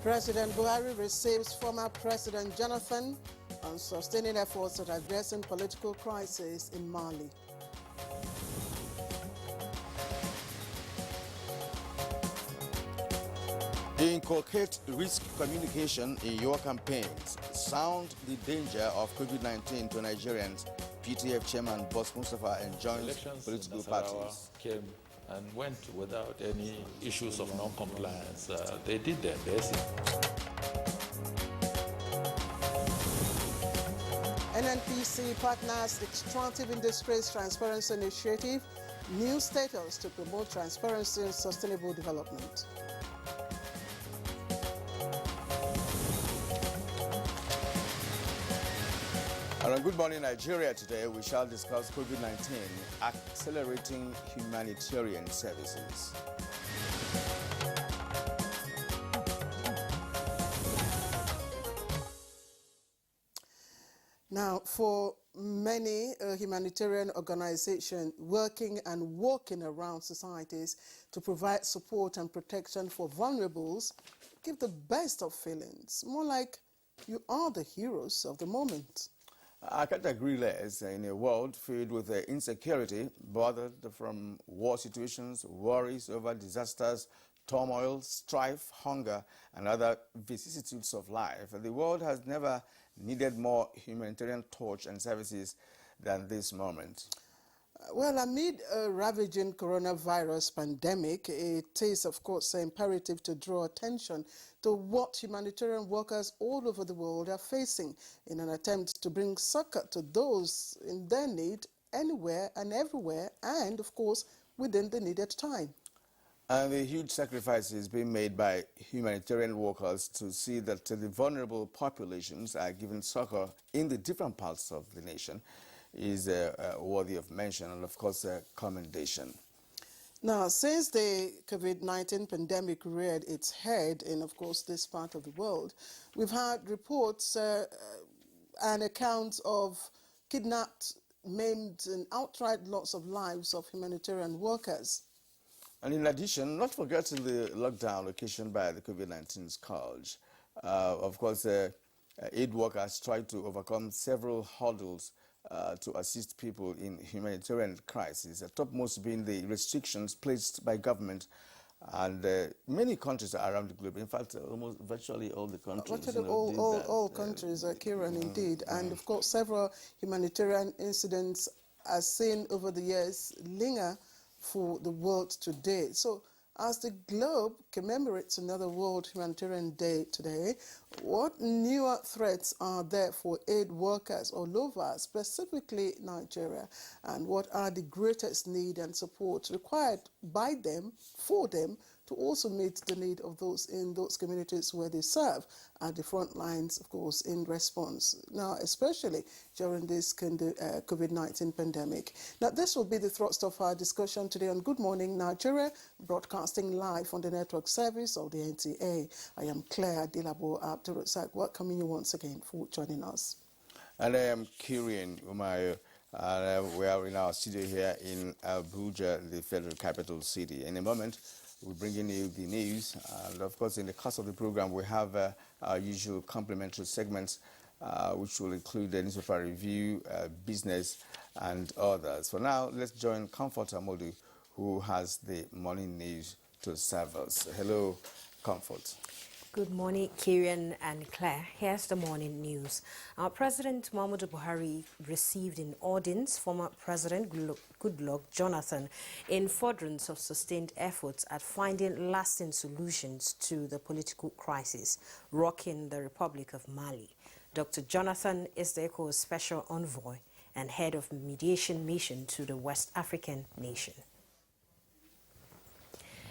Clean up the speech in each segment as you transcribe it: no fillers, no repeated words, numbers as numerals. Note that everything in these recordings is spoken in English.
President Buhari receives former President Jonathan on sustaining efforts at addressing political crisis in Mali. Inculcate risk communication in your campaigns. Sound the danger of COVID-19 to Nigerians. PTF Chairman Boss Mustafa enjoins political parties. Came and went without any issues of non-compliance. They did their best. Nmpc partners Extractive Industries Transparency Initiative, new status to promote transparency and sustainable development. On Good Morning Nigeria today, we shall discuss COVID-19 accelerating humanitarian services. Now, for many humanitarian organizations working and walking around societies to provide support and protection for vulnerables give the best of feelings, more like you are the heroes of the moment. I can't agree less. In a world filled with insecurity, bothered from war situations, worries over disasters, turmoil, strife, hunger, and other vicissitudes of life, the world has never needed more humanitarian touch and services than this moment. Well, amid a ravaging coronavirus pandemic, it is, of course, imperative to draw attention to what humanitarian workers all over the world are facing in an attempt to bring succor to those in their need anywhere and everywhere, and, of course, within the needed time. And the huge sacrifices being made by humanitarian workers to see that the vulnerable populations are given succor in the different parts of the nation is worthy of mention and, of course, commendation. Now, since the COVID-19 pandemic reared its head in, of course, this part of the world, we've had reports and accounts of kidnapped, maimed, and outright loss of lives of humanitarian workers. And in addition, not forgetting the lockdown occasioned by the COVID-19 scourge. Of course, aid workers try to overcome several hurdles to assist people in humanitarian crisis, the topmost being the restrictions placed by government and many countries around the globe. In fact, almost virtually all the countries. Virtually all countries, Kieran, indeed. And of course, several humanitarian incidents as seen over the years linger for the world today. So, as the globe commemorates another World Humanitarian Day today, what newer threats are there for aid workers all over, specifically Nigeria? And what are the greatest need and support required by them, for them, to also meet the need of those in those communities where they serve at the front lines, of course, in response. Now, especially during this COVID-19 pandemic. Now, this will be the thrust of our discussion today on Good Morning Nigeria, broadcasting live on the network service of the NTA. I am Claire Dilabo Abdurrazak, welcoming you once again for joining us. And I am Kieran Umayo. We are in our studio here in Abuja, the federal capital city. In a moment, we're bringing you the news, and of course in the course of the program we have our usual complimentary segments which will include the newspaper review, business and others. For now, let's join Comfort Amodu, who has the morning news to serve us. Hello, Comfort. Good morning, Kieran and Claire. Here's the morning news. President Muhammadu Buhari received in audience former President Goodluck Jonathan in furtherance of sustained efforts at finding lasting solutions to the political crisis rocking the Republic of Mali. Dr. Jonathan is the ECOWAS Special Envoy and head of mediation mission to the West African nation.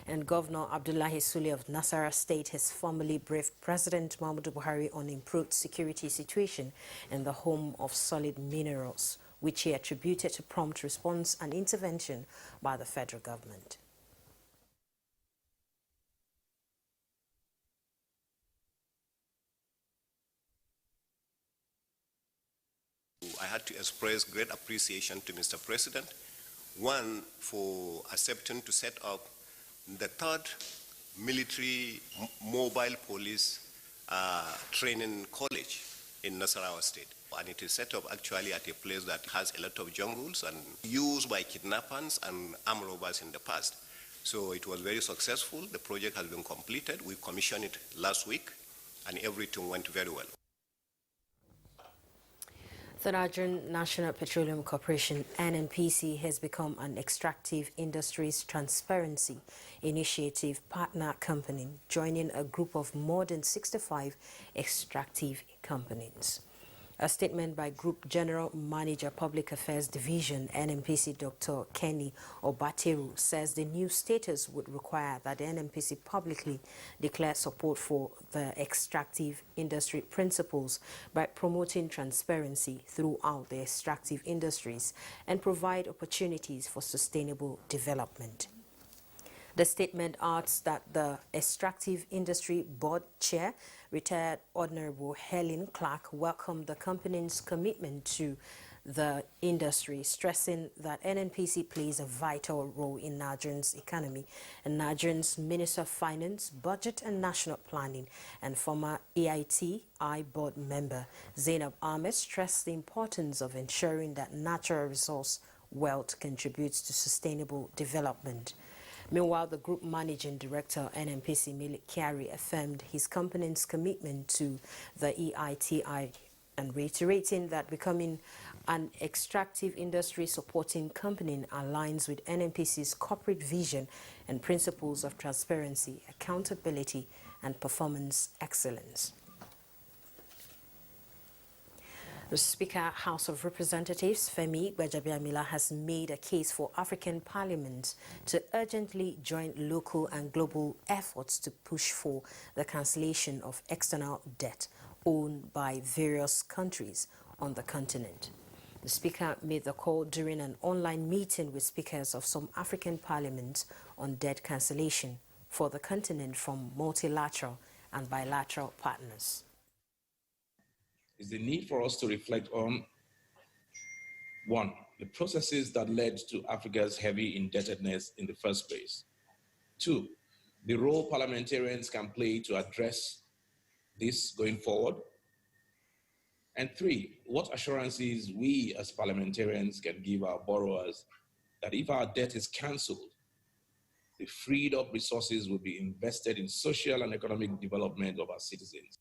And Governor Abdullahi Sule of Nasarawa State has formally briefed President Muhammadu Buhari on improved security situation in the home of solid minerals, which he attributed to prompt response and intervention by the federal government. I had to express great appreciation to Mr. President, one, for accepting to set up the third military mobile police training college in Nasarawa State. And it is set up actually at a place that has a lot of jungles and used by kidnappers and armed robbers in the past. So it was very successful. The project has been completed. We commissioned it last week, and everything went very well. The Nigerian National Petroleum Corporation, Nmpc, has become an extractive industries transparency initiative partner company, joining a group of more than 65 extractive companies. A statement by Group General Manager Public Affairs Division, Nmpc, Dr. Kenny Obateru, says the new status would require that the Nmpc publicly declare support for the extractive industry principles by promoting transparency throughout the extractive industries and provide opportunities for sustainable development. The statement adds that the Extractive Industry Board Chair, retired Honorable Helen Clark, welcomed the company's commitment to the industry, stressing that NNPC plays a vital role in Nigerian's economy. And Nigerian's Minister of Finance, Budget and National Planning and former EITI board member Zainab Ahmed stressed the importance of ensuring that natural resource wealth contributes to sustainable development. Meanwhile, the Group Managing Director, NMPC, Milik Kyari, affirmed his company's commitment to the EITI and reiterating that becoming an extractive industry supporting company aligns with NMPC's corporate vision and principles of transparency, accountability, and performance excellence. The Speaker, House of Representatives, Femi Gbajabiamila, has made a case for African parliaments to urgently join local and global efforts to push for the cancellation of external debt owned by various countries on the continent. The Speaker made the call during an online meeting with speakers of some African parliaments on debt cancellation for the continent from multilateral and bilateral partners. Is the need for us to reflect on, one, the processes that led to Africa's heavy indebtedness in the first place. Two, the role parliamentarians can play to address this going forward. And three, what assurances we as parliamentarians can give our borrowers that if our debt is cancelled, the freed up resources will be invested in social and economic development of our citizens.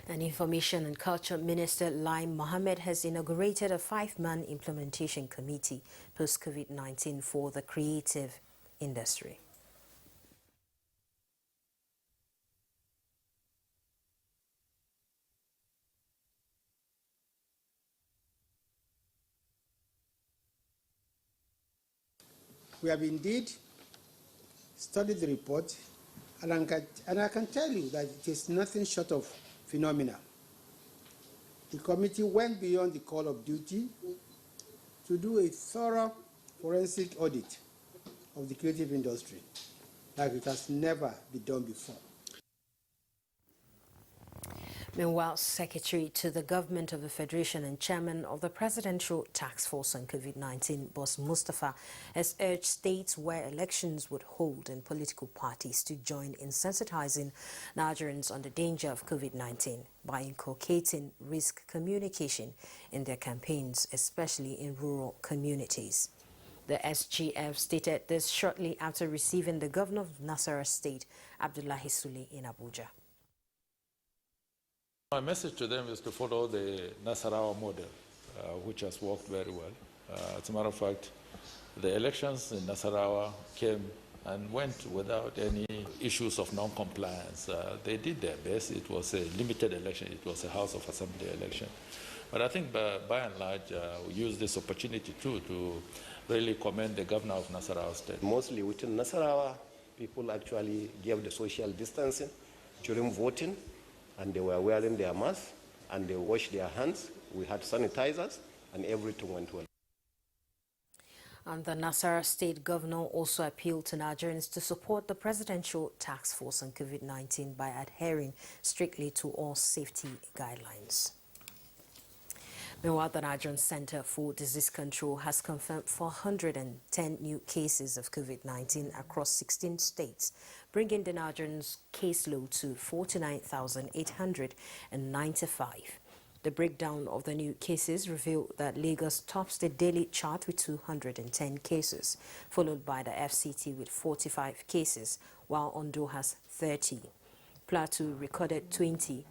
And Information and Culture Minister Lai Mohammed has inaugurated a 5-man implementation committee post-COVID-19 for the creative industry. We have indeed studied the report, and I can tell you that it is nothing short of phenomenal. The committee went beyond the call of duty to do a thorough forensic audit of the creative industry like it has never been done before. Meanwhile, Secretary to the Government of the Federation and Chairman of the Presidential Task Force on COVID-19, Boss Mustafa, has urged states where elections would hold and political parties to join in sensitizing Nigerians on the danger of COVID-19 by inculcating risk communication in their campaigns, especially in rural communities. The SGF stated this shortly after receiving the Governor of Nasarawa State, Abdullahi Sule, in Abuja. My message to them is to follow the Nasarawa model, which has worked very well. As a matter of fact, the elections in Nasarawa came and went without any issues of non-compliance. They did their best. It was a limited election. It was a House of Assembly election. But I think by and large, we use this opportunity too to really commend the Governor of Nasarawa State. Mostly within Nasarawa, people actually gave the social distancing during voting, and they were wearing their masks, and they washed their hands. We had sanitizers, and everything went well. And the Nasarawa State Governor also appealed to Nigerians to support the Presidential Task Force on COVID-19 by adhering strictly to all safety guidelines. Meanwhile, the Nigerian Center for Disease Control has confirmed 410 new cases of COVID-19 across 16 states, bringing the Nigerians' caseload to 49,895. The breakdown of the new cases revealed that Lagos tops the daily chart with 210 cases, followed by the FCT with 45 cases, while Ondo has 30. Plateau recorded 20,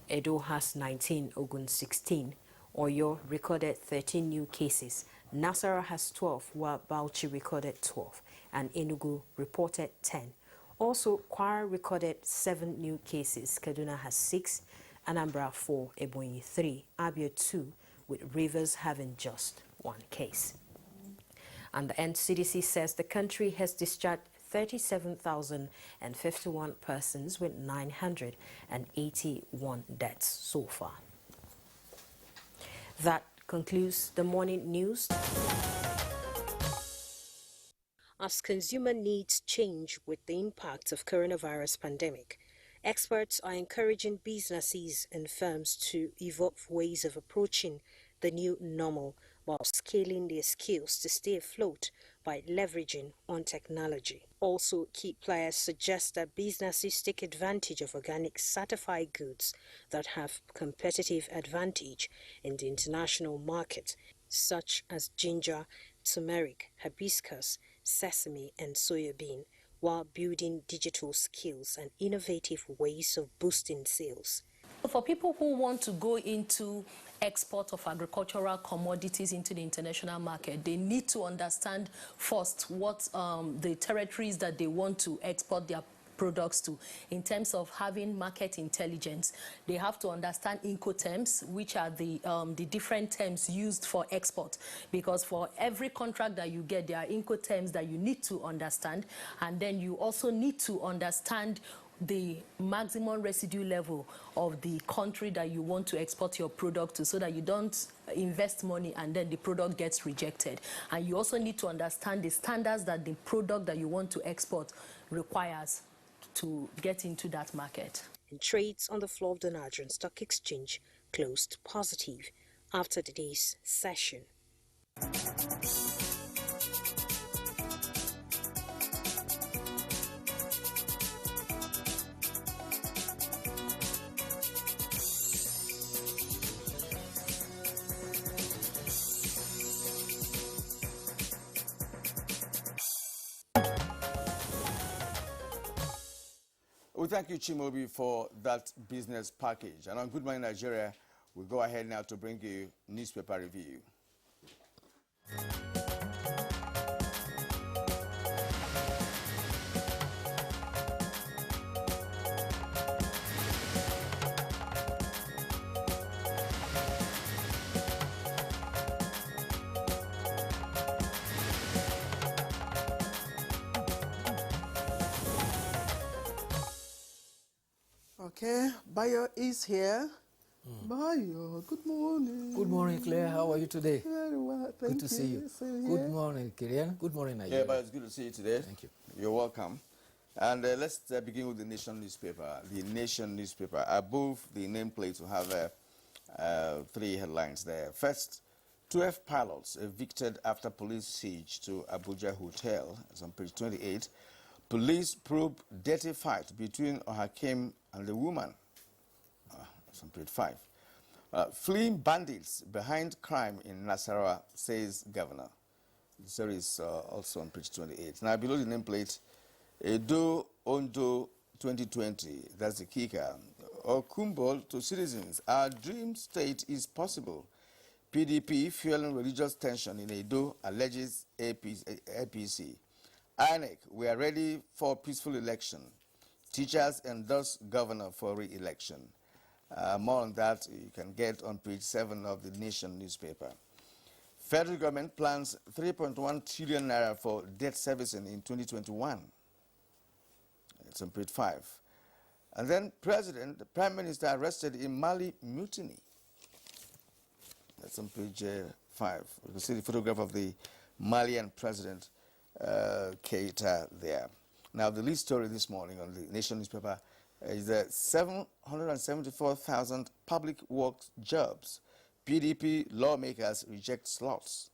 Edo has 19, Ogun 16. Oyo recorded 13 new cases. Nasarawa has 12, while Bauchi recorded 12, and Enugu reported 10. Also, Kwara recorded 7 new cases. Kaduna has 6, Anambra 4, Ebonyi 3, Abia 2, with Rivers having just 1 case. And the NCDC says the country has discharged 37,051 persons with 981 deaths so far. That concludes the morning news. As consumer needs change with the impact of coronavirus pandemic, experts are encouraging businesses and firms to evolve ways of approaching the new normal while scaling their skills to stay afloat by leveraging on technology. Also, key players suggest that businesses take advantage of organic certified goods that have competitive advantage in the international market, such as ginger, turmeric, hibiscus, sesame, and soya bean, while building digital skills and innovative ways of boosting sales. For people who want to go into export of agricultural commodities into the international market, they need to understand first what the territories that they want to export their products to. In terms of having market intelligence, they have to understand Incoterms, which are the different terms used for export, because for every contract that you get, there are Incoterms that you need to understand, and then you also need to understand the maximum residue level of the country that you want to export your product to, so that you don't invest money and then the product gets rejected. And you also need to understand the standards that the product that you want to export requires to get into that market. And trades on the floor of the Nigerian Stock Exchange closed positive after today's session. We thank you, Chimobi, for that business package. And on Good Morning Nigeria, we go ahead now to bring you newspaper review. Okay, Bayo is here. Bayo, good morning. Good morning, Claire. How are you today? Very well, thank you. Good to see you. Same Good here. morning, Kirian. Good morning, Nigeria. Yeah, but it's good to see you today. Thank you. You're welcome. And let's begin with the Nation newspaper. The Nation newspaper. Above the nameplate, we have 3 headlines there. First, 12 pilots evicted after police siege to Abuja hotel. It's on page 28. Police probe dirty fight between Ohakim and the woman. That's on page 5. Fleeing bandits behind crime in Nasarawa, says governor. The story is also on page 28. Now, below the nameplate, Edo Ondo 2020, that's the kicker. Okumbol to citizens, our dream state is possible. PDP fueling religious tension in Edo, alleges APC. INEC, we are ready for peaceful election. Teachers endorse governor for re-election. More on that you can get on page 7 of the Nation newspaper. Federal government plans 3.1 trillion naira for debt servicing in 2021. It's on page 5. And then the Prime Minister arrested in Mali mutiny. That's on page 5. You can see the photograph of the Malian president, Keita, there. Now, the lead story this morning on the Nation newspaper is that 774,000 public works jobs. PDP lawmakers reject slots.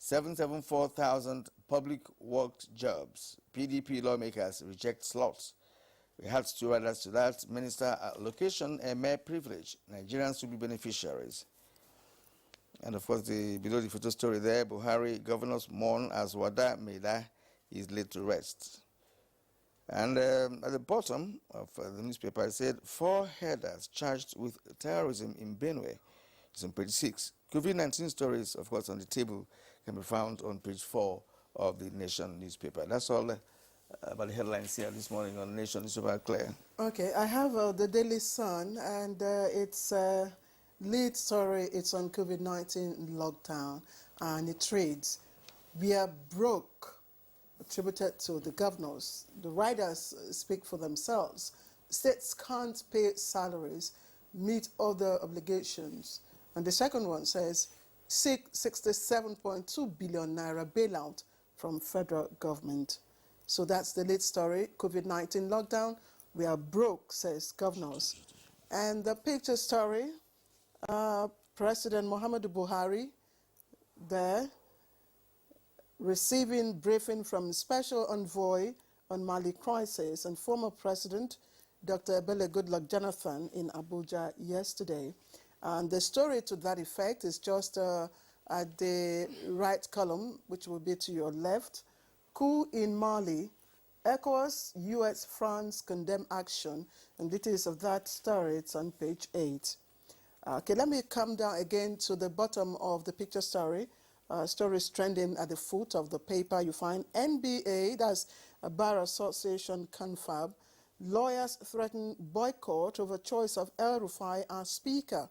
774,000 public works jobs. PDP lawmakers reject slots. We had two others to that. Minister allocation and mere privilege. Nigerians will be beneficiaries. And of course, below the photo story there, Buhari governors mourn as Wada Maida is laid to rest. And at the bottom of the newspaper, it said 4 headers charged with terrorism in Benue. It's on page 6. COVID-19 stories, of course, on the table can be found on page 4 of the Nation newspaper. That's all about the headlines here this morning on Nation newspaper. Claire. Okay, I have the Daily Sun, and its lead story, it's on COVID-19 lockdown, and it reads, "We are broke," attributed to the governors. The writers speak for themselves. States can't pay salaries, meet other obligations. And the second one says, seek 67.2 billion naira bailout from federal government. So that's the lead story, COVID-19 lockdown. We are broke, says governors. And the picture story, President Muhammadu Buhari there, receiving briefing from Special Envoy on Mali crisis and former President Dr. Ebele Goodluck Jonathan in Abuja yesterday. And the story to that effect is just at the right column, which will be to your left. Coup in Mali, ECOWAS, US, France condemn action. And details of that story, it's on page 8. Okay, let me come down again to the bottom of the picture story. Stories trending at the foot of the paper. You find NBA, that's a Bar Association confab. Lawyers threaten boycott over choice of El Rufai as speaker.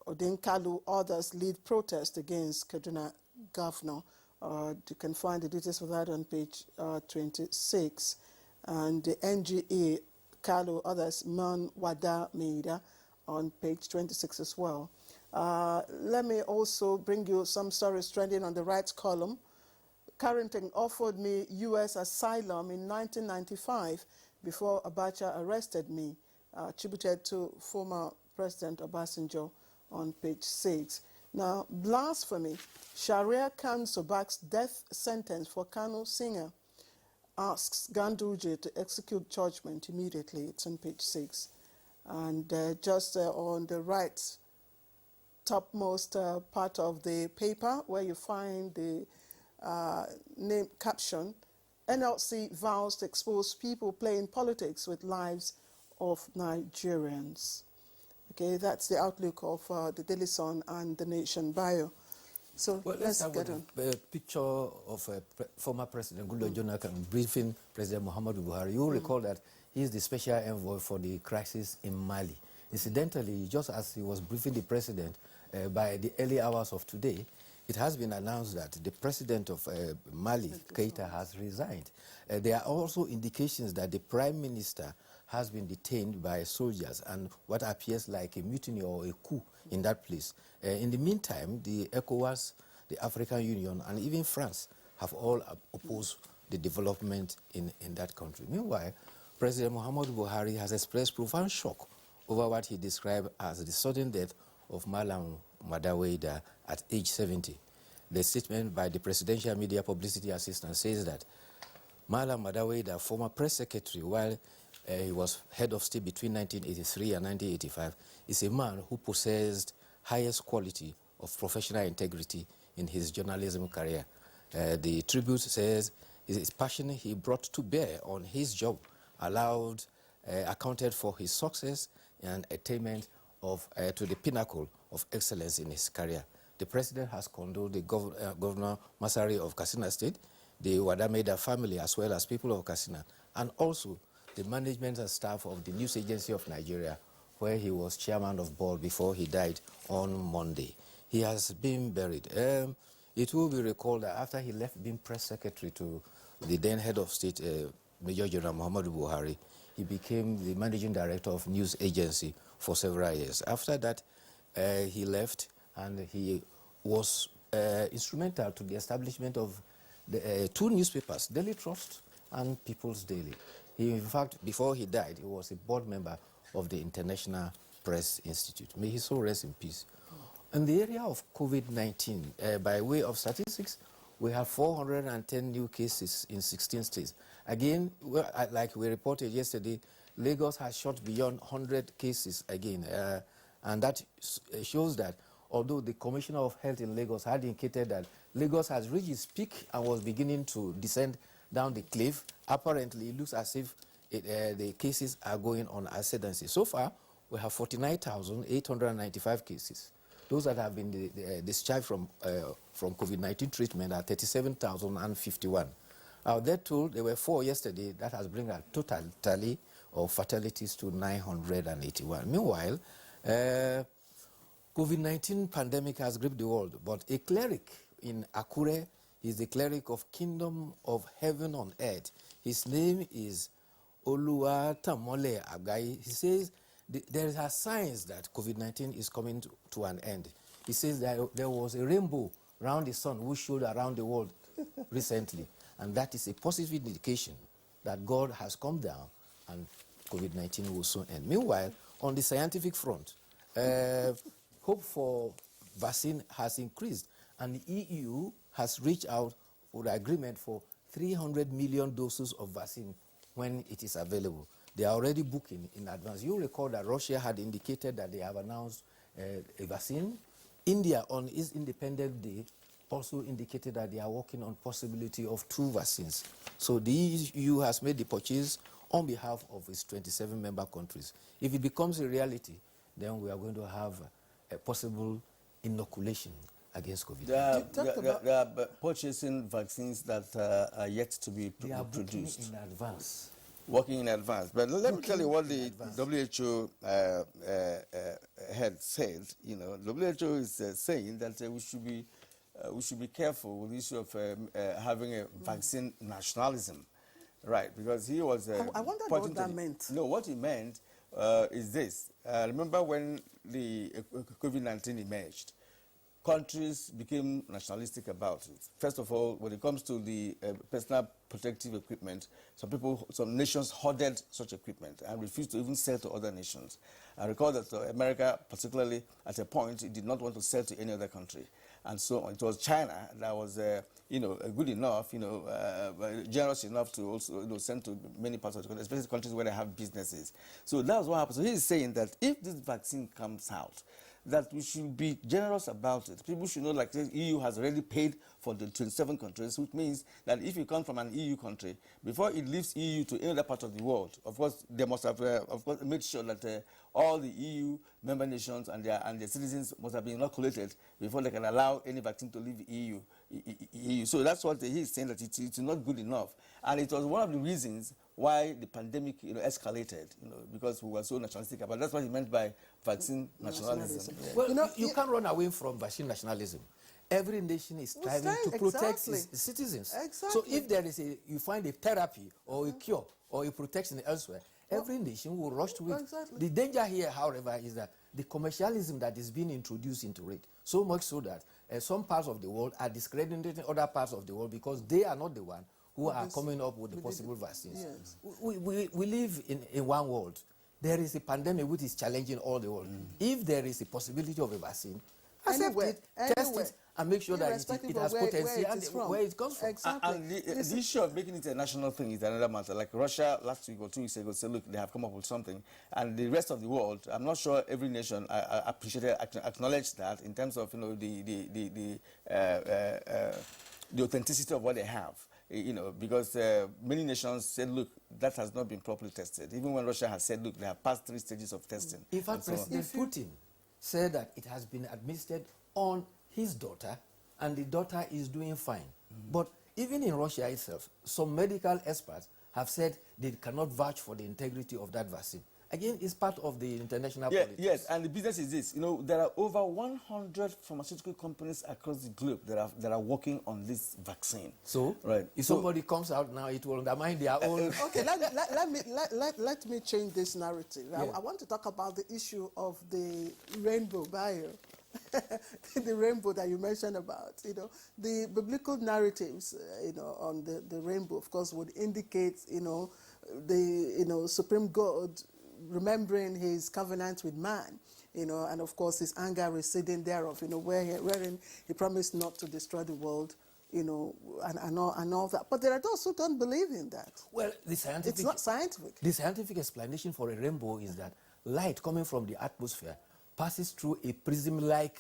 Odinkalu others lead protest against Kaduna governor. You can find the details of that on page 26. And the NGA, Kalu others, Man Wada Meida on page 26 as well. Let me also bring you some stories trending on the right column. Carrington offered me U.S. asylum in 1995 before Abacha arrested me, attributed to former President Obasanjo on page 6. Now, blasphemy. Sharia Council backs death sentence for Kano singer. Asks Ganduje to execute judgment immediately. It's on page 6. And just on the right topmost part of the paper, where you find the name caption, NLC vows to expose people playing politics with lives of Nigerians. Okay, that's the outlook of the Daily Sun and the Nation bio. So well, let's get on. A picture of former President Goodluck Jonathan briefing President Muhammadu Buhari. You recall that he is the special envoy for the crisis in Mali. Incidentally, just as he was briefing the president by the early hours of today, it has been announced that the president of Mali, Keita, has resigned. There are also indications that the prime minister has been detained by soldiers and what appears like a mutiny or a coup in that place. In the meantime, the ECOWAS, the African Union, and even France have all opposed the development in that country. Meanwhile, President Muhammadu Buhari has expressed profound shock over what he described as the sudden death of Malam Madaweida at age 70. The statement by the Presidential Media Publicity Assistant says that Malam Madaweida, former press secretary while he was head of state between 1983 and 1985, is a man who possessed highest quality of professional integrity in his journalism career. The tribute says his passion he brought to bear on his job accounted for his success and attainment to the pinnacle of excellence in his career. The president has condoled the Governor Masari of Katsina State, the Wadameda family, as well as people of Katsina, and also the management and staff of the News Agency of Nigeria, where he was chairman of board before he died on Monday. He has been buried. It will be recalled that after he left being press secretary to the then head of state, Major General Muhammadu Buhari, he became the managing director of News Agency for several years. After that, he left and he was instrumental to the establishment of the, 2 newspapers, Daily Trust and People's Daily. In fact, before he died, he was a board member of the International Press Institute. May his soul rest in peace. In the area of COVID-19, by way of statistics, we have 410 new cases in 16 states. Again, like we reported yesterday, Lagos has shot beyond 100 cases again. And that shows that although the Commissioner of Health in Lagos had indicated that Lagos has reached its peak and was beginning to descend down the cliff, apparently it looks as if the cases are going on ascendancy. So far, we have 49,895 cases. Those that have been discharged from COVID-19 treatment are 37,051. Our death toll, there were 4 yesterday. That has bring our total tally of fatalities to 981. Meanwhile, COVID-19 pandemic has gripped the world, but a cleric in Akure is the cleric of Kingdom of Heaven on Earth. His name is Oluwatamole Agai. He says there are signs that COVID-19 is coming to an end. He says that there was a rainbow around the sun which showed around the world recently, and that is a positive indication that God has come down and COVID-19 will soon end. Meanwhile, on the scientific front, hope for vaccine has increased, and the EU has reached out for the agreement for 300 million doses of vaccine when it is available. They are already booking in advance. You recall that Russia had indicated that they have announced a vaccine. India, on its Independence Day, also indicated that they are working on possibility of 2 vaccines. So the EU has made the purchase on behalf of its 27 member countries. If it becomes a reality, then we are going to have a possible inoculation against COVID. They are purchasing vaccines that are yet to be produced. They are booking in advance. Working in advance. But let me tell you what the WHO head said. You know, WHO is saying that we should be careful with the issue of having a vaccine nationalism, right? Because he was. I wonder what that meant. No, what he meant is this. Remember when the COVID-19 emerged? Countries became nationalistic about it. First of all, when it comes to the personal protective equipment, some nations hoarded such equipment and refused to even sell to other nations. I recall that America, particularly at a point, it did not want to sell to any other country. And so it was China that was, good enough, generous enough to also send to many parts of the country, especially countries where they have businesses. So that's what happened. So he's saying that if this vaccine comes out, that we should be generous about it. People should know, like the EU has already paid for the 27 countries, which means that if you come from an EU country, before it leaves EU to any other part of the world, of course, they must have, made sure that all the EU member nations and their citizens must have been inoculated before they can allow any vaccine to leave EU. So that's what he's saying, that it's not good enough. And it was one of the reasons why the pandemic escalated, because we were so nationalistic about it. That's what he meant by vaccine nationalism. Yeah. Well, you can't run away from vaccine nationalism. Every nation is striving to protect its citizens. Exactly. So if there is you find a therapy or a cure or a protection elsewhere, every nation will rush to it. Exactly. The danger here, however, is that the commercialism that is being introduced into it, so much so that some parts of the world are discrediting other parts of the world because they are not the one who are coming up with the possible vaccines. Yes. We live in one world. There is a pandemic which is challenging all the world. If there is a possibility of a vaccine, accept it, test it, and make sure that it has potency and where it comes from. Exactly. And the issue of making it a national thing is another matter. Like Russia last week or 2 weeks ago said, look, they have come up with something. And the rest of the world, I'm not sure every nation acknowledged that in terms of the authenticity of what they have. Because many nations said, look, that has not been properly tested. Even when Russia has said, look, they have passed 3 stages of testing. In fact, President Putin said that it has been administered on his daughter, and the daughter is doing fine. But even in Russia itself, some medical experts have said they cannot vouch for the integrity of that vaccine. Again, it's part of the international politics. Yes, and the business is this. There are over 100 pharmaceutical companies across the globe that are working on this vaccine. So, if somebody comes out now, it will undermine their own... Okay, let me change this narrative. Yeah. I want to talk about the issue of the rainbow bio. The rainbow that you mentioned about, the biblical narratives, on the rainbow, of course, would indicate, the, Supreme God remembering his covenant with man, you know, and of course his anger receding thereof, you know, wherein he promised not to destroy the world, you know, and all that. But there are those who don't believe in that. Well, it's not scientific. The scientific explanation for a rainbow is that light coming from the atmosphere passes through a prism-like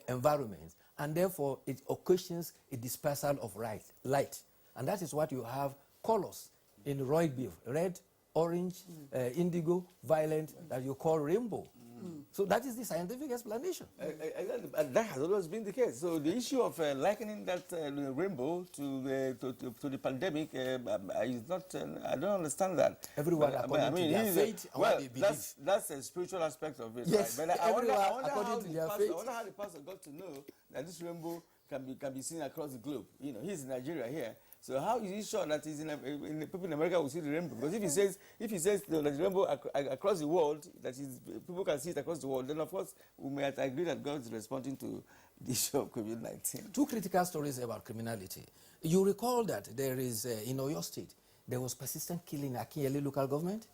environment, and therefore it occasions a dispersal of light. And that is what you have colors in the royal beef: red, orange, indigo, violet, that you call rainbow. So that is the scientific explanation. That has always been the case. So the issue of likening that rainbow to the pandemic is not. I don't understand that. Everyone according to their faith and what they believe. That's a spiritual aspect of it. Yes, right? But I wonder how the pastor got to know that this rainbow can be seen across the globe. You know, he's in Nigeria here. So how is he sure that people in America will see the rainbow? Because if he says the rainbow across the world, that is, people can see it across the world, then of course we may agree that God is responding to the issue of COVID-19. Two critical stories about criminality. You recall that there is, in Oyo State, there was persistent killing in Akinyele local government.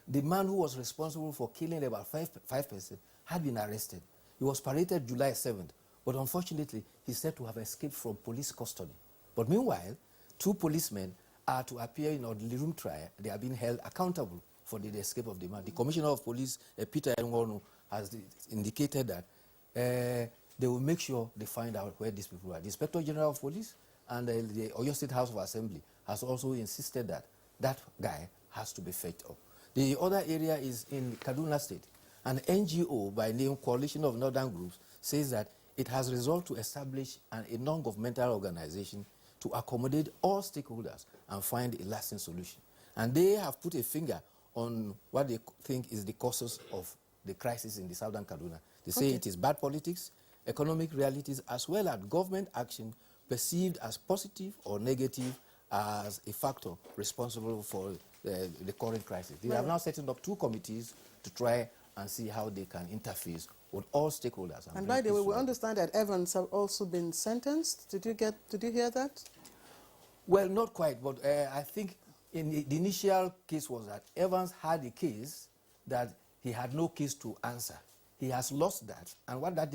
The man who was responsible for killing about five persons had been arrested. He was paraded July 7th, but unfortunately, he's said to have escaped from police custody. But meanwhile, 2 policemen are to appear in ordinary room trial. They are being held accountable for the escape of the man. The Commissioner of Police, Peter Nwonu, has indicated that they will make sure they find out where these people are. The Inspector General of Police and the Oyo State House of Assembly has also insisted that that guy has to be fetched up. The other area is in Kaduna State. An NGO by name Coalition of Northern Groups says that it has resolved to establish a non-governmental organization to accommodate all stakeholders and find a lasting solution. And they have put a finger on what they think is the causes of the crisis in the southern Kaduna. They say it is bad politics, economic realities, as well as government action perceived as positive or negative as a factor responsible for the current crisis. They are now setting up 2 committees to try and see how they can interface with all stakeholders. And by the way, we understand that Evans have also been sentenced. Did you hear that? Well, not quite, but I think in the initial case was that Evans had a case that he had no case to answer. He has lost that, and what that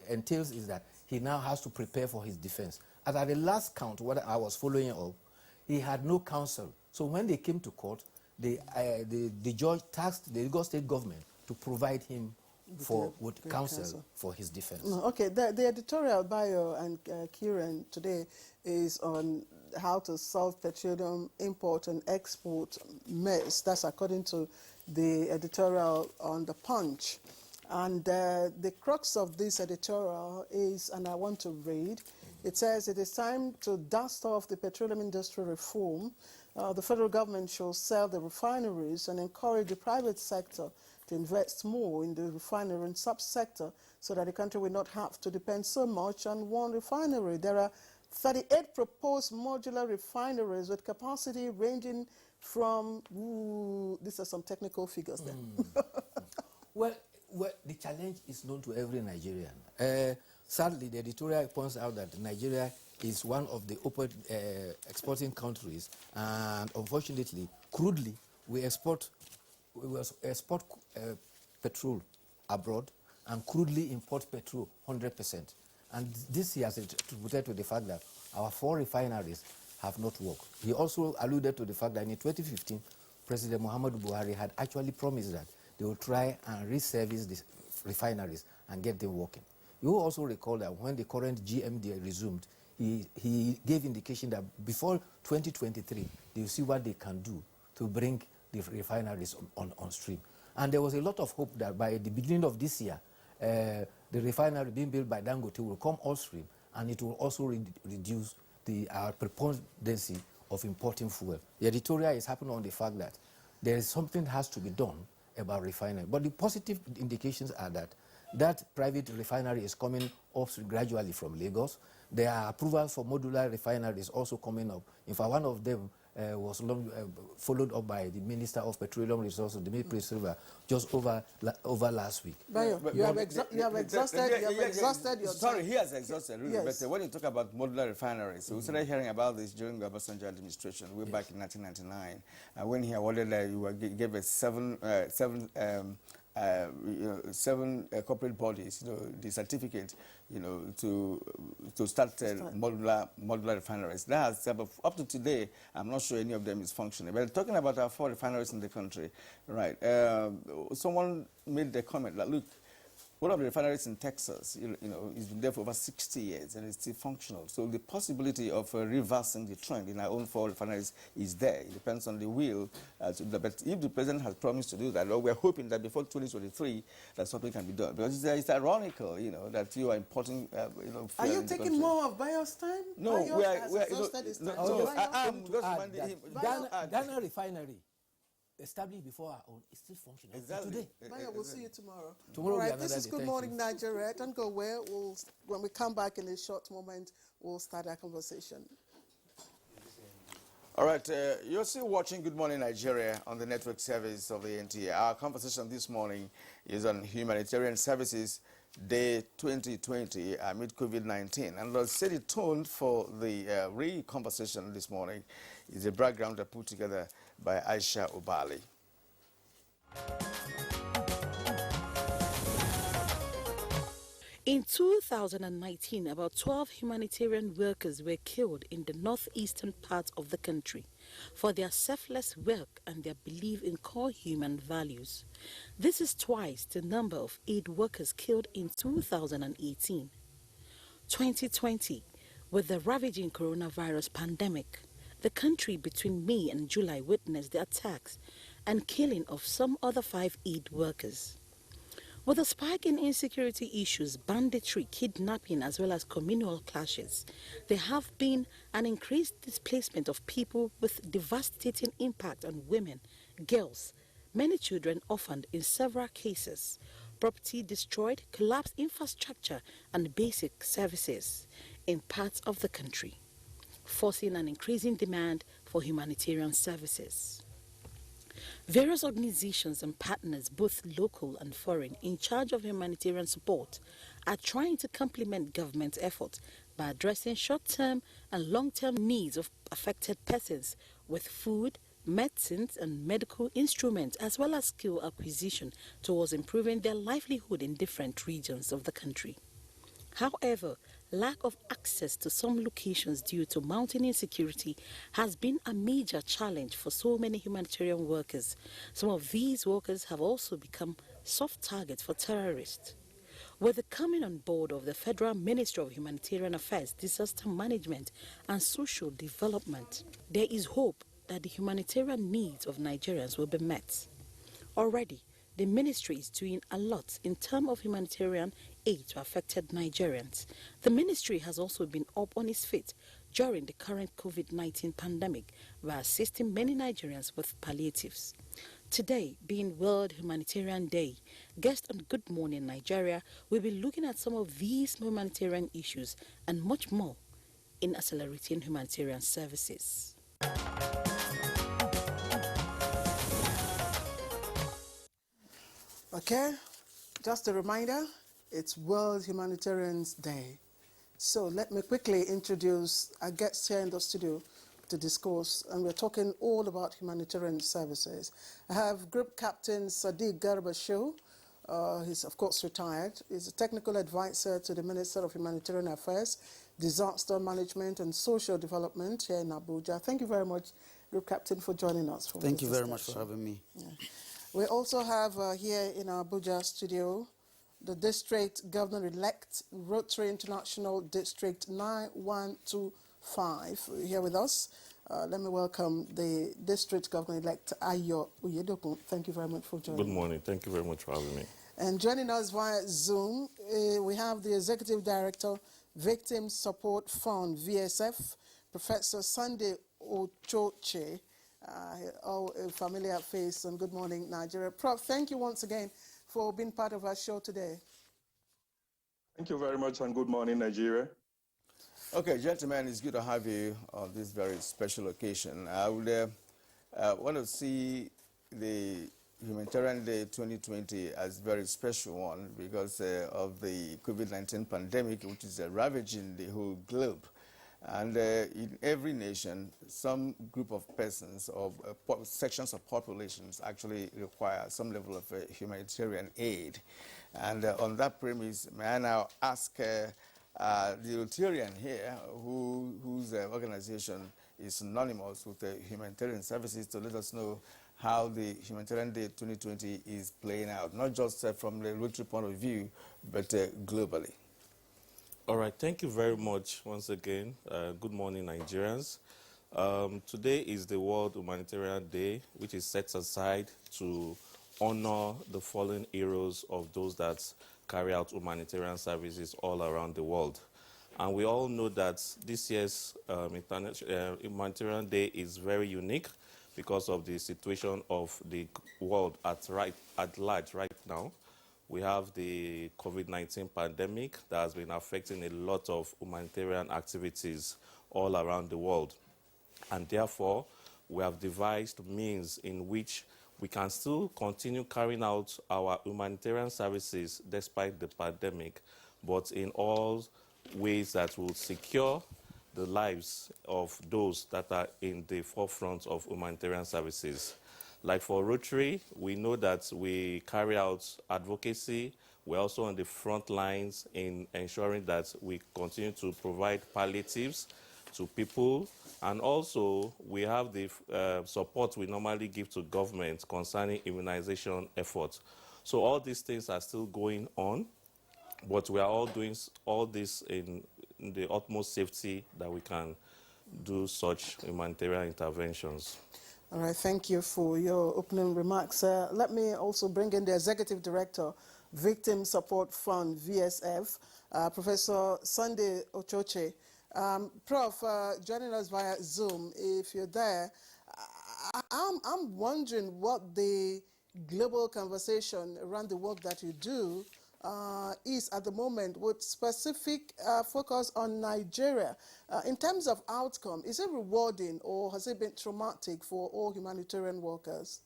entails is that he now has to prepare for his defense. As at the last count, what I was following up, he had no counsel. So when they came to court, the judge tasked the Lagos State government to provide him with counsel for his defense. Okay, the editorial bio and Kieran today is on how to solve petroleum import and export mess. That's according to the editorial on The Punch. And the crux of this editorial is, and I want to read, it says, it is time to dust off the petroleum industry reform. The federal government should sell the refineries and encourage the private sector to invest more in the refinery and subsector so that the country will not have to depend so much on one refinery. There are 38 proposed modular refineries with capacity ranging from, these are some technical figures there. Well, the challenge is known to every Nigerian. Sadly, the editorial points out that Nigeria is one of the exporting countries, and unfortunately, crudely, we export petrol abroad and crudely import petrol 100%. And this he has attributed to the fact that our 4 refineries have not worked. He also alluded to the fact that in 2015, President Muhammadu Buhari had actually promised that they will try and reservice the refineries and get them working. You will also recall that when the current GMD resumed, he gave indication that before 2023, they will see what they can do to bring the refineries on stream. And there was a lot of hope that by the beginning of this year, the refinery being built by Dangote will come on stream, and it will also reduce our preponderancy of importing fuel. The editorial is happening on the fact that there is something that has to be done about refinery. But the positive indications are that private refinery is coming up gradually from Lagos. There are approvals for modular refineries also coming up. In fact, one of them was followed up by the Minister of Petroleum Resources, Dimitri Silva, just over last week. Bayo, you have exhausted your Sorry, time. he has exhausted, really. Yes. But when you talk about modular refineries, we started hearing about this during the Obasanjo administration way back in 1999, when he awarded, he gave a seven 7 corporate bodies, the certificate, to start modular refineries. That has, up to today, I'm not sure any of them is functioning. But talking about our 4 refineries in the country, right? Someone made the comment that, look, one of the refineries in Texas, it's been there for over 60 years and it's still functional. So the possibility of reversing the trend in our own 4 refineries is there. It depends on the will. But if the president has promised to do that, we're hoping that before 2023, that something can be done. Because it's ironical, that you are importing, Are you taking more of Bayo's time? No, Bayo has exhausted his time. Ghana refinery, established before our own, is still functional. Exactly. Today. Bayo, we'll see you tomorrow. Tomorrow All right, will be this another is day. Good Thank Morning you. Nigeria. Don't go where. When we come back in a short moment, we'll start our conversation. All right, you're still watching Good Morning Nigeria on the network service of the NTA. Our conversation this morning is on Humanitarian Services Day 2020 amid COVID-19. And let's set the tone for the real conversation this morning is a background put together by Aisha Obali. In 2019, about 12 humanitarian workers were killed in the northeastern part of the country for their selfless work and their belief in core human values. This is twice the number of aid workers killed in 2018. 2020, with the ravaging coronavirus pandemic, the country between May and July witnessed the attacks and killing of some other 5 aid workers. With a spike in insecurity issues, banditry, kidnapping, as well as communal clashes, there have been an increased displacement of people with devastating impact on women, girls, many children orphaned in several cases, property destroyed, collapsed infrastructure and basic services in parts of the country, forcing an increasing demand for humanitarian services. Various organizations and partners, both local and foreign, in charge of humanitarian support are trying to complement government efforts by addressing short-term and long-term needs of affected persons with food, medicines and medical instruments, as well as skill acquisition towards improving their livelihood in different regions of the country. However, lack of access to some locations due to mounting insecurity has been a major challenge for so many humanitarian workers. Some of these workers have also become soft targets for terrorists. With the coming on board of the Federal Ministry of Humanitarian Affairs, Disaster Management and Social Development, there is hope that the humanitarian needs of Nigerians will be met. Already, the ministry is doing a lot in terms of humanitarian aid to affected Nigerians. The ministry has also been up on its feet during the current COVID-19 pandemic by assisting many Nigerians with palliatives. Today, being World Humanitarian Day, guest on Good Morning Nigeria will be looking at some of these humanitarian issues and much more in accelerating humanitarian services. Okay, just a reminder, it's World Humanitarian Day. So let me quickly introduce our guests here in the studio to discuss, and we're talking all about humanitarian services. I have Group Captain Sadiq Garbasho. He's of course retired. He's a technical advisor to the Minister of Humanitarian Affairs, Disaster Management and Social Development here in Abuja. Thank you very much, Group Captain, for joining us. For Thank you very much for having me. Yeah. We also have here in our Abuja studio the District Governor-elect, Rotary International District 9125 here with us. Let me welcome the District Governor-elect, Ayo Uyedokun. Thank you very much for joining. Good morning. Thank you very much for having me. And joining us via Zoom, we have the Executive Director, Victim Support Fund, VSF, Professor Sunday Ochoche. A familiar face on Good Morning Nigeria. Prof, thank you once again for being part of our show today. Thank you very much and Good Morning Nigeria. Okay, gentlemen, it's good to have you on this very special occasion. I would want to see the Humanitarian Day 2020 as a very special one because of the COVID-19 pandemic, which is ravaging the whole globe. And in every nation, some group of persons or sections of populations actually require some level of humanitarian aid. And on that premise, may I now ask the Rotarian here, whose organization is synonymous with humanitarian services, to let us know how the Humanitarian Day 2020 is playing out, not just from the Rotary point of view, but globally. All right, thank you very much once again. Good morning, Nigerians. Today is the World Humanitarian Day, which is set aside to honor the fallen heroes of those that carry out humanitarian services all around the world. And we all know that this year's Humanitarian Day is very unique because of the situation of the world at large right now. We have the COVID-19 pandemic that has been affecting a lot of humanitarian activities all around the world. And therefore, we have devised means in which we can still continue carrying out our humanitarian services despite the pandemic, but in all ways that will secure the lives of those that are in the forefront of humanitarian services. Like for Rotary, we know that we carry out advocacy. We're also on the front lines in ensuring that we continue to provide palliatives to people. And also, we have the support we normally give to government concerning immunization efforts. So all these things are still going on, but we are all doing all this in the utmost safety that we can do such humanitarian interventions. All right, thank you for your opening remarks. Let me also bring in the Executive Director, Victim Support Fund, VSF, Professor Sunday Ochoche. Prof, joining us via Zoom, if you're there, I'm wondering what the global conversation around the work that you do is at the moment, with specific focus on Nigeria. In terms of outcome, is it rewarding or has it been traumatic for all humanitarian workers?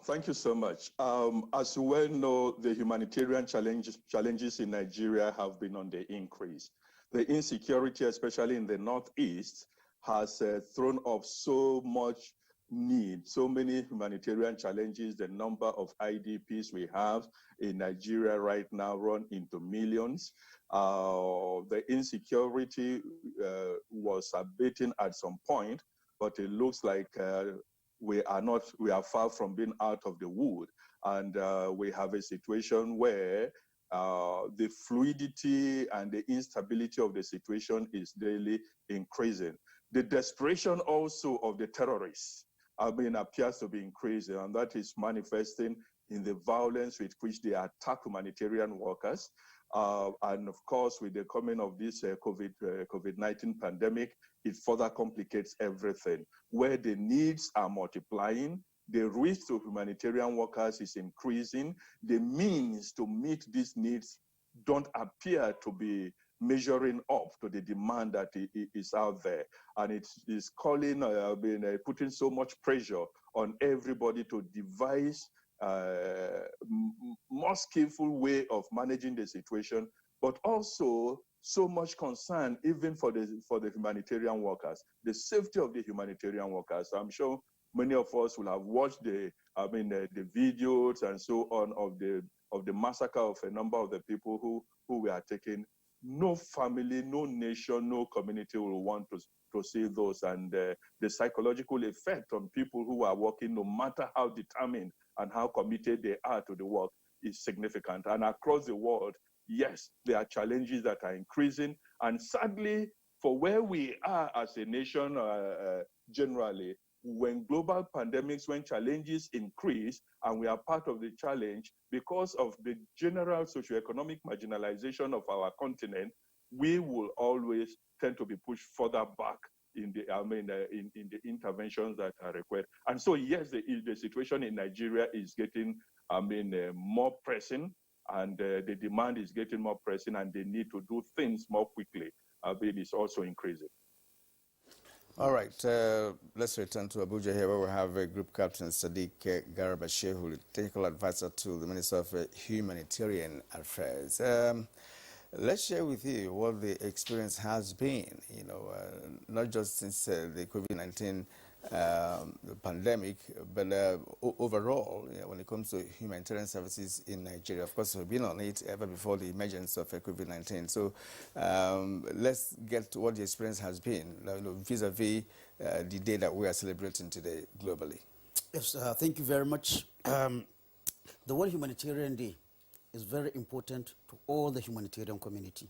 Thank you so much. As you well know, the humanitarian challenges in Nigeria have been on the increase. The insecurity, especially in the Northeast, has thrown up so much need, so many humanitarian challenges. The number of IDPs we have in Nigeria right now run into millions. The insecurity was abating at some point, but it looks like we are far from being out of the wood. And we have a situation where the fluidity and the instability of the situation is daily increasing. The desperation also of the terrorists appears to be increasing, and that is manifesting in the violence with which they attack humanitarian workers. And of course, with the coming of this COVID-19 pandemic, it further complicates everything. Where the needs are multiplying, the risk to humanitarian workers is increasing, the means to meet these needs don't appear to be measuring up to the demand that is out there. And it is calling, putting so much pressure on everybody to devise more skillful way of managing the situation, but also so much concern even for the humanitarian workers, the safety of the humanitarian workers. I'm sure many of us will have watched the videos and so on of the massacre of a number of the people who were taken. No family, no nation, no community will want to see those, and the psychological effect on people who are working, no matter how determined and how committed they are to the work, is significant. And across the world, yes, there are challenges that are increasing. And sadly, for where we are as a nation generally, when global pandemics, when challenges increase, and we are part of the challenge, because of the general socioeconomic marginalization of our continent, we will always tend to be pushed further back in the in the interventions that are required. And so yes, the situation in Nigeria is getting more pressing, and the demand is getting more pressing, and the need to do things more quickly is also increasing. All right, let's return to Abuja here, where we have Group Captain Sadiq Garba Shehu, technical advisor to the Minister of Humanitarian Affairs. let's share with you what the experience has been, not just since the COVID-19 the pandemic, but overall, when it comes to humanitarian services in Nigeria. Of course, we've been on it ever before the emergence of COVID-19. So let's get to what the experience has been vis-a-vis the day that we are celebrating today globally. Yes, thank you very much. The World Humanitarian Day is very important to all the humanitarian community.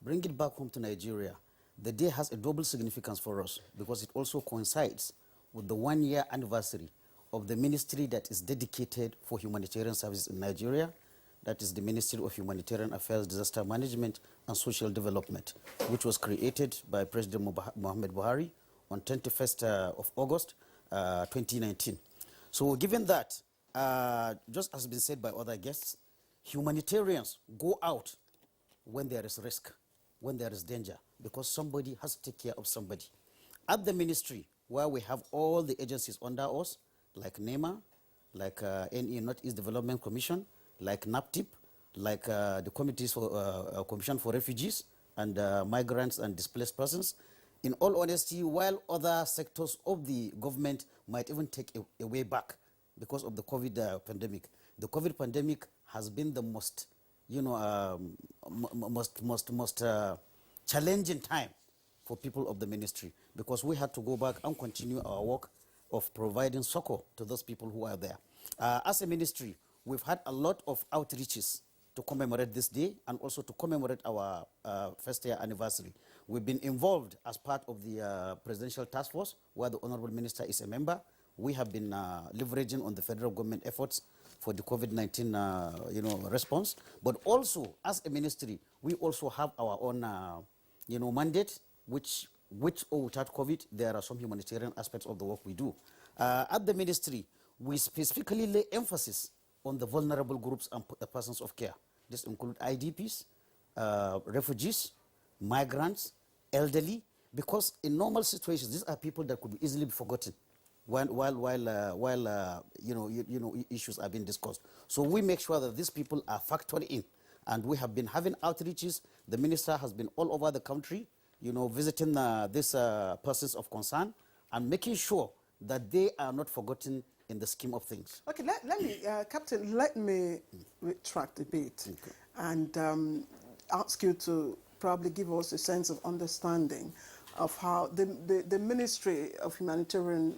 Bring it back home to Nigeria. The day has a double significance for us because it also coincides with the 1-year anniversary of the ministry that is dedicated for humanitarian services in Nigeria. That is the Ministry of Humanitarian Affairs, Disaster Management and Social Development, which was created by President Muhammad Buhari on 21st of August 2019. So given that, just as has been said by other guests, humanitarians go out when there is risk, when there is danger, because somebody has to take care of somebody. At the ministry, where we have all the agencies under us, like NEMA, like NE, Northeast Development Commission, like NAPTIP, like the Committees for Commission for Refugees and Migrants and Displaced Persons. In all honesty, while other sectors of the government might even take a way back because of the COVID pandemic, the COVID pandemic has been the most, most challenging time for people of the ministry, because we had to go back and continue our work of providing succor to those people who are there. As a ministry, we've had a lot of outreaches to commemorate this day and also to commemorate our first year anniversary. We've been involved as part of the Presidential Task Force, where the Honorable Minister is a member. We have been leveraging on the federal government efforts for the COVID-19 response. But also, as a ministry, we also have our own mandate, which or without COVID, there are some humanitarian aspects of the work we do. At the ministry, we specifically lay emphasis on the vulnerable groups and the persons of care. This includes IDPs, refugees, migrants, elderly, because in normal situations, these are people that could easily be forgotten while issues are being discussed. So we make sure that these people are factored in, and we have been having outreaches. The minister has been all over the country, visiting these persons of concern and making sure that they are not forgotten in the scheme of things. Okay, let me, Captain, let me retract a bit and ask you to probably give us a sense of understanding of how the Ministry of Humanitarian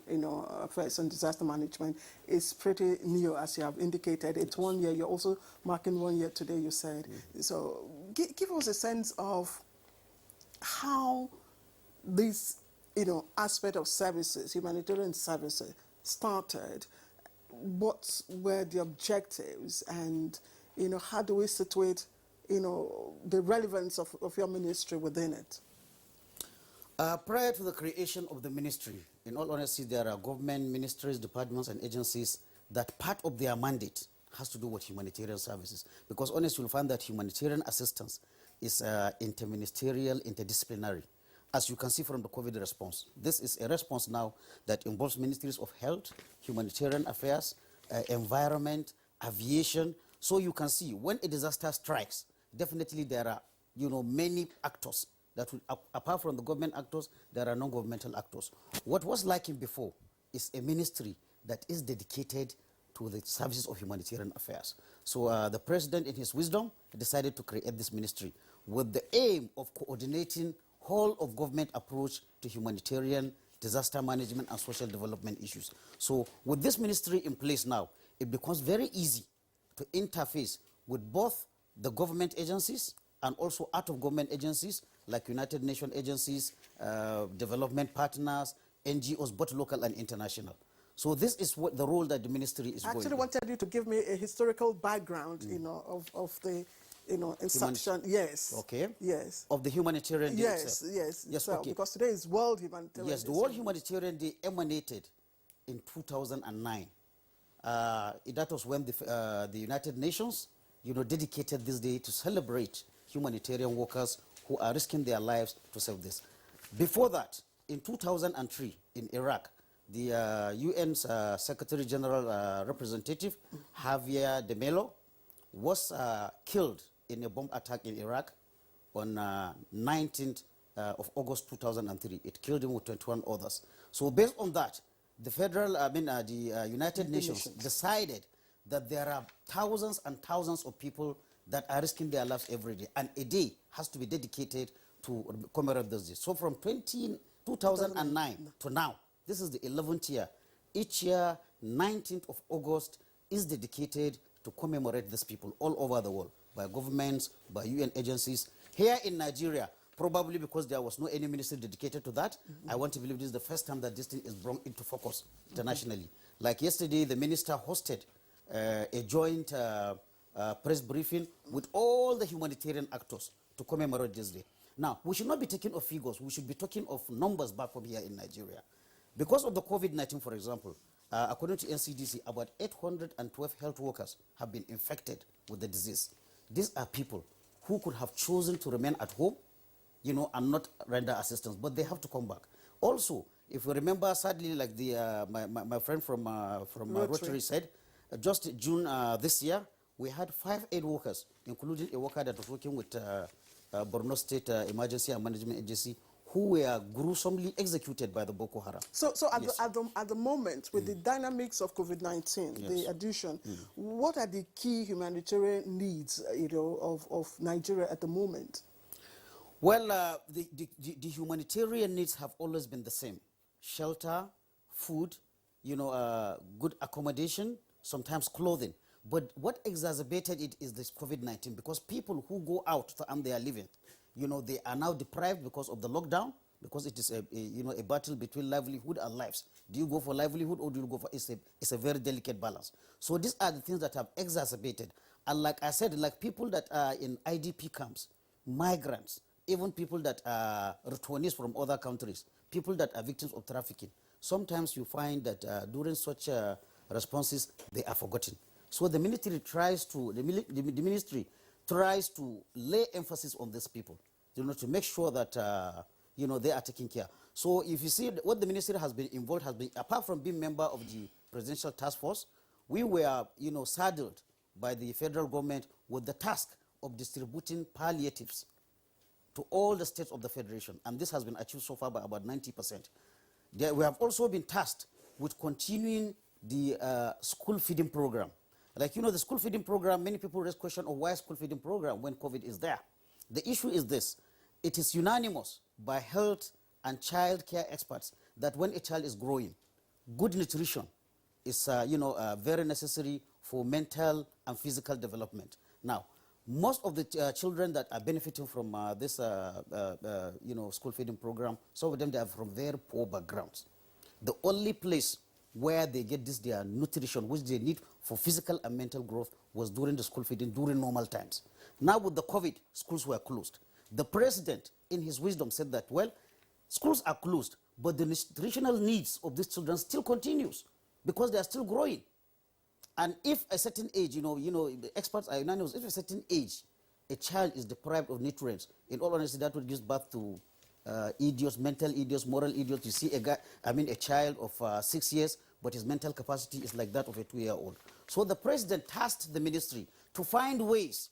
Affairs and Disaster Management is pretty new, as you have indicated. It's 1 year. You're also marking 1 year today, you said. So give us a sense of how this aspect of services, humanitarian services, started. What were the objectives, and how do we situate the relevance of your ministry within it? Prior to the creation of the ministry, in all honesty, there are government ministries, departments, and agencies that part of their mandate has to do with humanitarian services. Because honestly, you'll find that humanitarian assistance is interministerial, interdisciplinary. As you can see from the COVID response, this is a response now that involves ministries of health, humanitarian affairs, environment, aviation. So you can see when a disaster strikes, definitely there are many actors that will, apart from the government actors, there are non-governmental actors. What was lacking before is a ministry that is dedicated to the services of humanitarian affairs. So the president, in his wisdom, decided to create this ministry with the aim of coordinating whole of government approach to humanitarian, disaster management, and social development issues. So with this ministry in place now, it becomes very easy to interface with both the government agencies and also out-of-government agencies like United Nations agencies, development partners, NGOs, both local and international. So this is what the role that the ministry is going. I actually wanted you to give me a historical background, of the, inception. Yes. Okay. Yes. Of the Humanitarian Day itself. Yes. So, okay. Because today is World Humanitarian Day. Yes, the World Humanitarian Day emanated in 2009. That was when the United Nations, dedicated this day to celebrate humanitarian workers who are risking their lives to save this. Before that, in 2003, in Iraq, the UN's Secretary General Representative Javier de Mello was killed in a bomb attack in Iraq. on 19th of August 2003. It killed him with 21 others. So based on that, the United Nations decided that there are thousands and thousands of people that are risking their lives every day, and a day has to be dedicated to commemorate those days. So from 2009 to now, this is the 11th year. Each year, 19th of August is dedicated to commemorate these people all over the world, by governments, by UN agencies. Here in Nigeria, probably because there was no any ministry dedicated to that, I want to believe this is the first time that this thing is brought into focus internationally. Like yesterday, the minister hosted a joint press briefing with all the humanitarian actors to commemorate this day. Now, we should not be talking of figures. We should be talking of numbers back home here in Nigeria. Because of the COVID-19, for example, according to NCDC, about 812 health workers have been infected with the disease. These are people who could have chosen to remain at home, you know, and not render assistance, but they have to come back. Also, if you remember, sadly, like my friend from Rotary said, just June this year, we had 5 aid workers, including a worker that was working with Borno State Emergency and Management Agency, who were gruesomely executed by the Boko Haram. So at the moment, with the dynamics of COVID-19, the addition, what are the key humanitarian needs, you know, of Nigeria at the moment? Well, the humanitarian needs have always been the same: shelter, food, you know, good accommodation, sometimes clothing. But what exacerbated it is this COVID-19, because people who go out to earn their living, you know, they are now deprived because of the lockdown, because it is a battle between livelihood and lives. Do you go for livelihood or do you go for, it's a very delicate balance. So these are the things that have exacerbated. And like I said, like people that are in IDP camps, migrants, even people that are returnees from other countries, people that are victims of trafficking, sometimes you find that during such responses, they are forgotten. So the military tries to, the ministry tries to lay emphasis on these people, you know, to make sure that, you know, they are taken care. So if you see what the ministry has been involved, has been, apart from being member of the presidential task force, we were, you know, saddled by the federal government with the task of distributing palliatives to all the states of the federation. And this has been achieved so far by about 90%. We have also been tasked with continuing the school feeding program. Like, you know, the school feeding program, many people raise question of why school feeding program when COVID is there. The issue is this: it is unanimous by health and child care experts that when a child is growing, good nutrition is, you know, very necessary for mental and physical development. Now, most of the children that are benefiting from this, you know, school feeding program, some of them, they are from very poor backgrounds. The only place where they get this, their nutrition, which they need for physical and mental growth, was during the school feeding, during normal times. Now with the COVID, schools were closed. The president, in his wisdom, said that, well, schools are closed, but the nutritional needs of these children still continues because they are still growing. And if a certain age, you know, the experts are unanimous, if a certain age, a child is deprived of nutrients, in all honesty, that would give birth to idiots, mental idiots, moral idiots. You see a child of 6 years, but his mental capacity is like that of a 2-year-old. So the president tasked the ministry to find ways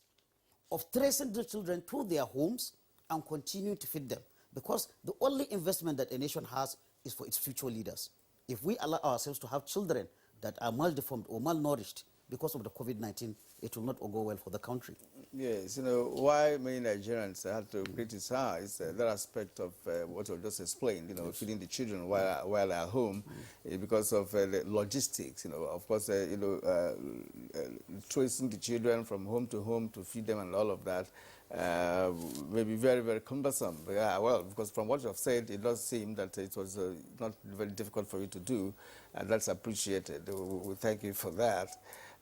of tracing the children to their homes and continue to feed them. Because the only investment that a nation has is for its future leaders. If we allow ourselves to have children that are maldeformed or malnourished because of the COVID-19, it will not go well for the country. Yes, you know, why many Nigerians have to criticize that aspect of what you just explained, you know, feeding the children while at home, because of the logistics, you know, of course, you know, tracing the children from home to feed them and all of that may be very, very cumbersome. Yeah, well, because from what you have said, it does seem that it was not very difficult for you to do, and that's appreciated. We thank you for that.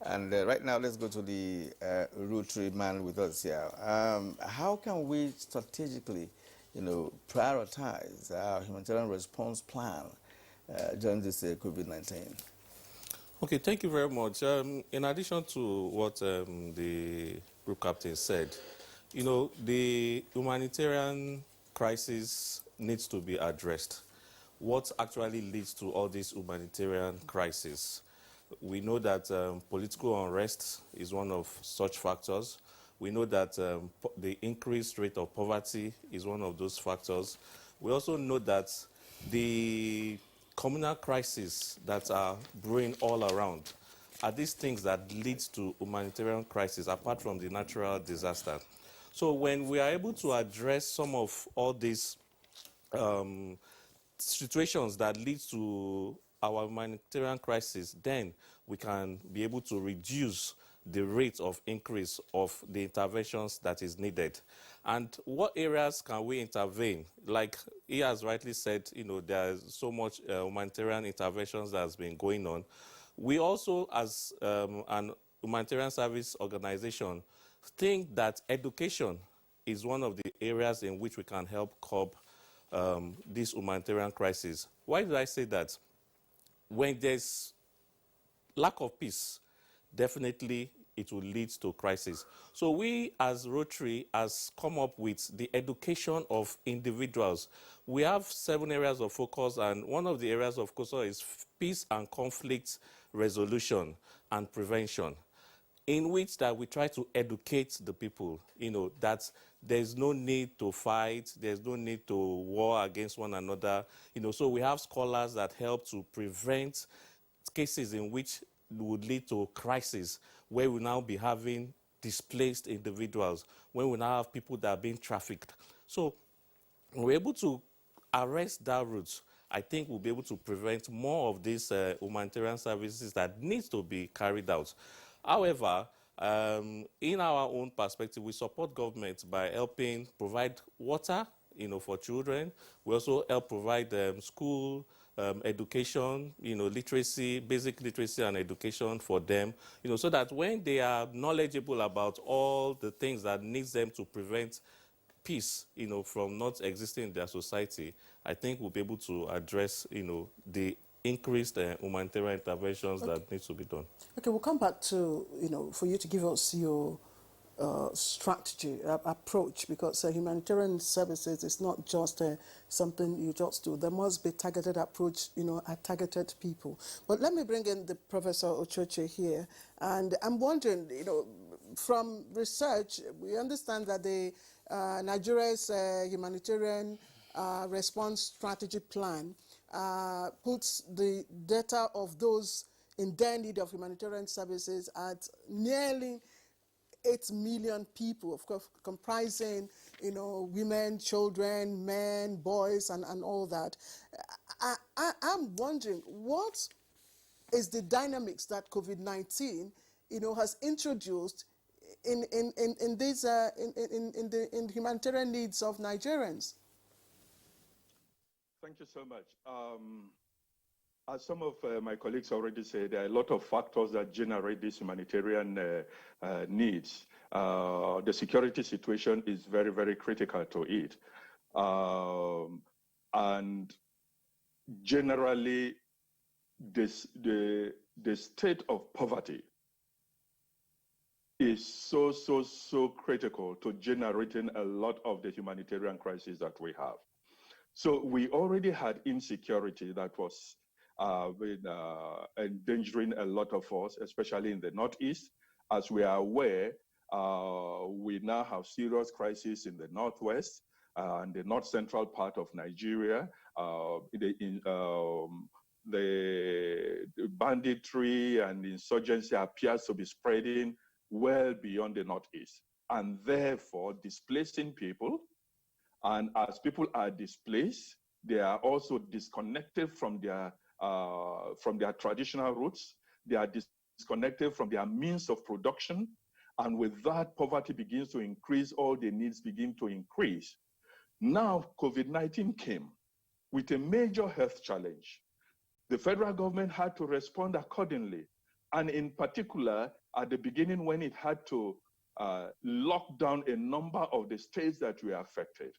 And right now, let's go to the Rotary man with us here. How can we strategically, you know, prioritize our humanitarian response plan during this COVID-19? Okay, thank you very much. In addition to what the group captain said, you know, the humanitarian crisis needs to be addressed. What actually leads to all this humanitarian crisis? We know that political unrest is one of such factors, We know that the increased rate of poverty is one of those factors. We also know that the communal crises that are brewing all around are these things that lead to humanitarian crisis apart from the natural disaster. So when we are able to address some of all these situations that lead to our humanitarian crisis, then we can be able to reduce the rate of increase of the interventions that is needed. And what areas can we intervene? Like he has rightly said, there's so much humanitarian interventions that has been going on. We also, as an humanitarian service organization, think that education is one of the areas in which we can help curb this humanitarian crisis. Why did I say that? When there's lack of peace, definitely it will lead to crisis. So we as Rotary has come up with the education of individuals. We have 7 areas of focus, and one of the areas of focus is peace and conflict resolution and prevention, in which that we try to educate the people, that there's no need to fight, there's no need to war against one another. So we have scholars that help to prevent cases in which would lead to crisis, where we now be having displaced individuals, when we now have people that are being trafficked. So we're able to arrest that route. I think we'll be able to prevent more of these humanitarian services that needs to be carried out. However, in our own perspective, we support government by helping provide water, for children. We also help provide school education, literacy, basic literacy and education for them, so that when they are knowledgeable about all the things that needs them to prevent peace, from not existing in their society, I think we'll be able to address, the increased humanitarian interventions that need to be done. Okay, we'll come back to, for you to give us your strategy, approach, because humanitarian services is not just something you just do. There must be targeted approach, at targeted people. But let me bring in the Professor Ochoche here, and I'm wondering, from research, we understand that the Nigeria's humanitarian response strategy plan puts the data of those in dire need of humanitarian services at nearly 8 million people, of course, comprising, women, children, men, boys, and all that. I'm wondering, what is the dynamics that COVID-19, has introduced in the humanitarian needs of Nigerians? Thank you so much. As some of my colleagues already said, there are a lot of factors that generate these humanitarian needs. The security situation is very, very critical to it. And generally, the state of poverty is so critical to generating a lot of the humanitarian crises that we have. So we already had insecurity that was endangering a lot of us, especially in the Northeast. As we are aware, we now have serious crises in the Northwest and the North Central part of Nigeria. The banditry and insurgency appears to be spreading well beyond the Northeast, and therefore displacing people. And as people are displaced, they are also disconnected from their traditional roots. They are disconnected from their means of production. And with that, poverty begins to increase, all the needs begin to increase. Now, COVID-19 came with a major health challenge. The federal government had to respond accordingly. And in particular, at the beginning when it had to lock down a number of the states that were affected.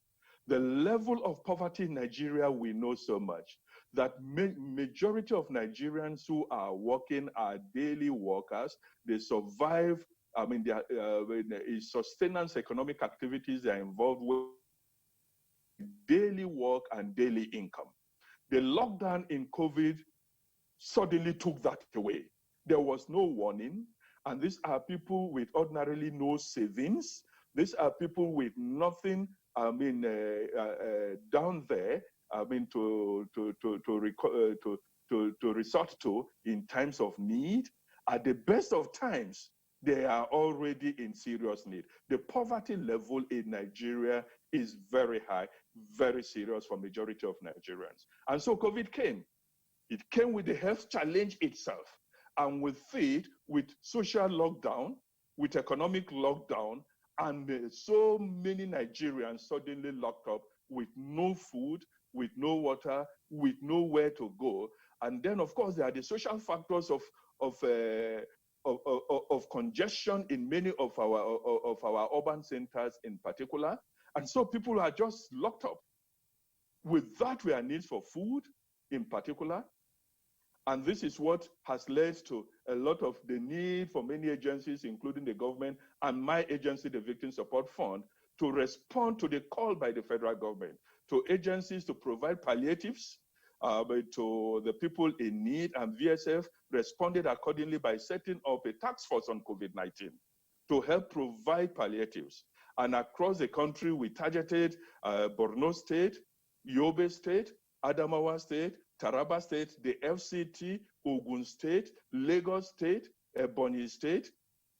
The level of poverty in Nigeria, we know so much that majority of Nigerians who are working are daily workers. They survive, they are sustenance economic activities they are involved with, daily work and daily income. The lockdown in COVID suddenly took that away. There was no warning, And these are people with ordinarily no savings. These are people with nothing, down there, to resort to in times of need. At the best of times, they are already in serious need. The poverty level in Nigeria is very high, very serious for majority of Nigerians. And so COVID came. It came with the health challenge itself, and with it, with social lockdown, with economic lockdown, and so many Nigerians suddenly locked up with no food, with no water, with nowhere to go. And then, of course, there are the social factors of congestion in many of our urban centers in particular. And so people are just locked up. With that, we are needs for food in particular. And this is what has led to a lot of the need for many agencies, including the government and my agency, the Victim Support Fund, to respond to the call by the federal government, to agencies to provide palliatives to the people in need. And VSF responded accordingly by setting up a task force on COVID-19 to help provide palliatives. And across the country, we targeted Borno State, Yobe State, Adamawa State, Taraba State, the FCT, Ogun State, Lagos State, Ebonyi State,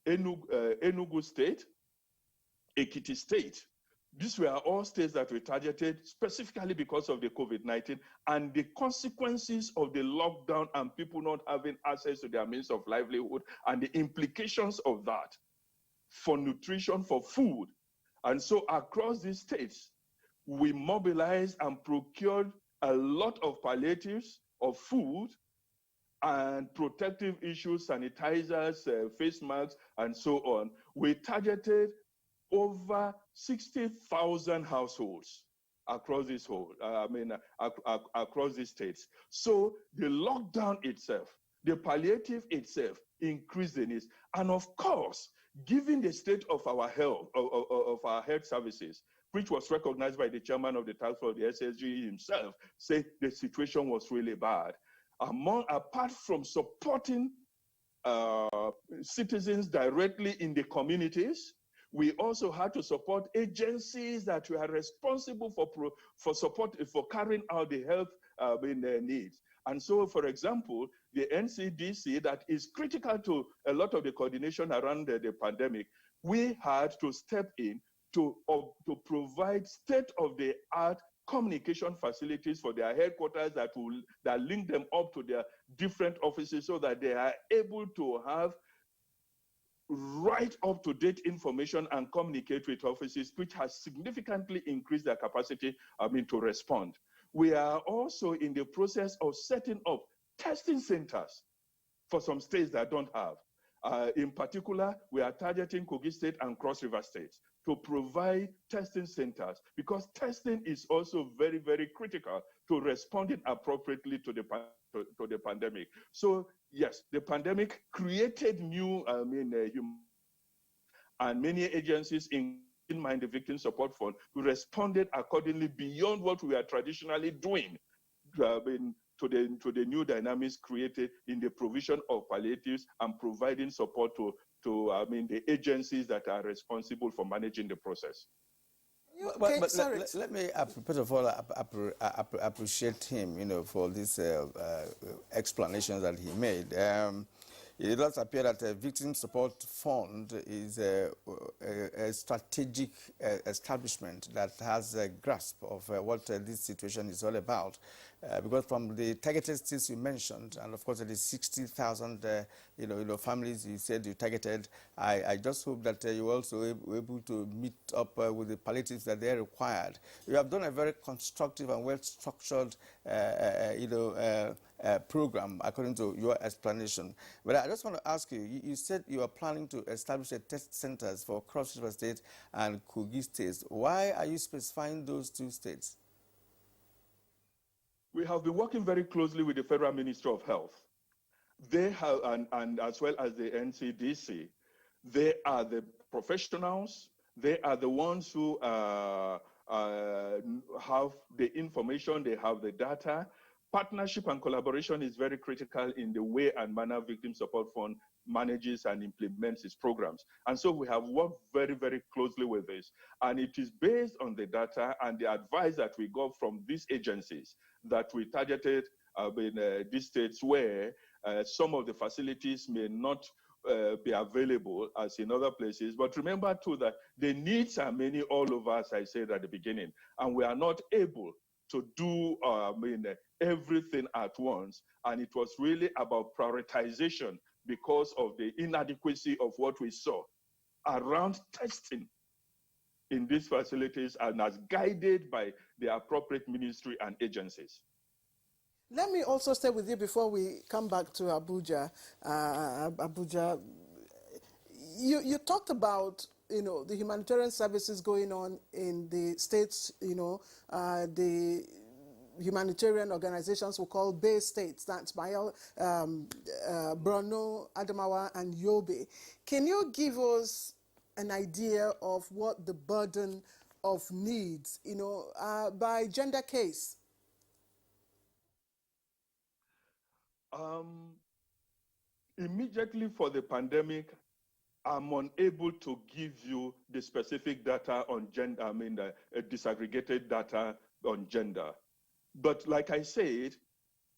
Enugu State, Ekiti State. These were all states that were targeted specifically because of the COVID-19 and the consequences of the lockdown and people not having access to their means of livelihood and the implications of that for nutrition, for food. And so across these states, we mobilized and procured a lot of palliatives of food and protective issues, sanitizers, face masks, and so on. We targeted over 60,000 households across this across these states. So the lockdown itself, the palliative itself increased the needs. And of course, given the state of our health, of our health services, which was recognized by the chairman of the task force, the SSG himself, saying the situation was really bad. Apart from supporting citizens directly in the communities, we also had to support agencies that were responsible for carrying out the health needs. And so, for example, the NCDC that is critical to a lot of the coordination around the pandemic, we had to step in to provide state-of-the-art communication facilities for their headquarters that link them up to their different offices so that they are able to have right up-to-date information and communicate with offices, which has significantly increased their capacity to respond. We are also in the process of setting up testing centers for some states that don't have. In particular, we are targeting Kogi State and Cross River states to provide testing centers because testing is also very, very critical to responding appropriately to the pandemic. So yes, the pandemic created new, and many agencies, including the Victim Support Fund, responded accordingly beyond what we are traditionally doing to the new dynamics created in the provision of palliatives and providing support to the agencies that are responsible for managing the process. But let me, first of all, appreciate him, for this explanations that he made. It does appear that the Victim Support Fund is a strategic establishment that has a grasp of what this situation is all about. Because from the targeted states you mentioned, and of course the 60,000 families you said you targeted, I just hope that you also were able to meet up with the palliatives that they are required. You have done a very constructive and well-structured program according to your explanation. But I just want to ask you, you said you are planning to establish a test centers for Cross River State and Kogi State. Why are you specifying those two states? We have been working very closely with the Federal Ministry of Health. They have, and as well as the NCDC, they are the professionals. They are the ones who have the information, they have the data. Partnership and collaboration is very critical in the way and manner Victim Support Fund manages and implements its programs. And so we have worked very, very closely with this. And it is based on the data and the advice that we got from these agencies that we targeted in these states where some of the facilities may not be available as in other places. But remember too that the needs are many all over, as I said at the beginning, and we are not able to do everything at once. And it was really about prioritization because of the inadequacy of what we saw around testing in these facilities and as guided by the appropriate ministry and agencies. Let me also stay with you before we come back to Abuja. Abuja, you talked about the humanitarian services going on in the states. The humanitarian organizations we call Bay States. That's Bayel, Borno, Adamawa, and Yobe. Can you give us an idea of what the burden of needs, by gender case? Immediately for the pandemic, I'm unable to give you the specific data on gender, disaggregated data on gender. But like I said,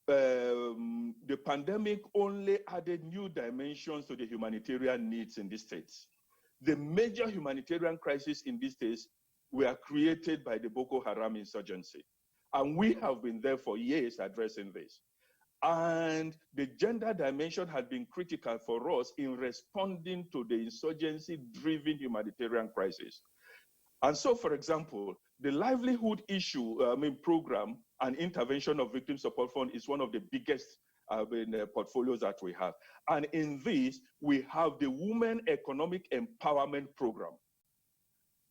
the pandemic only added new dimensions to the humanitarian needs in these states. The major humanitarian crises in these states were created by the Boko Haram insurgency. And we have been there for years addressing this. And the gender dimension had been critical for us in responding to the insurgency-driven humanitarian crisis. And so, for example, the livelihood issue program and intervention of Victim Support Fund is one of the biggest portfolios that we have. And in this, we have the Women Economic Empowerment Program.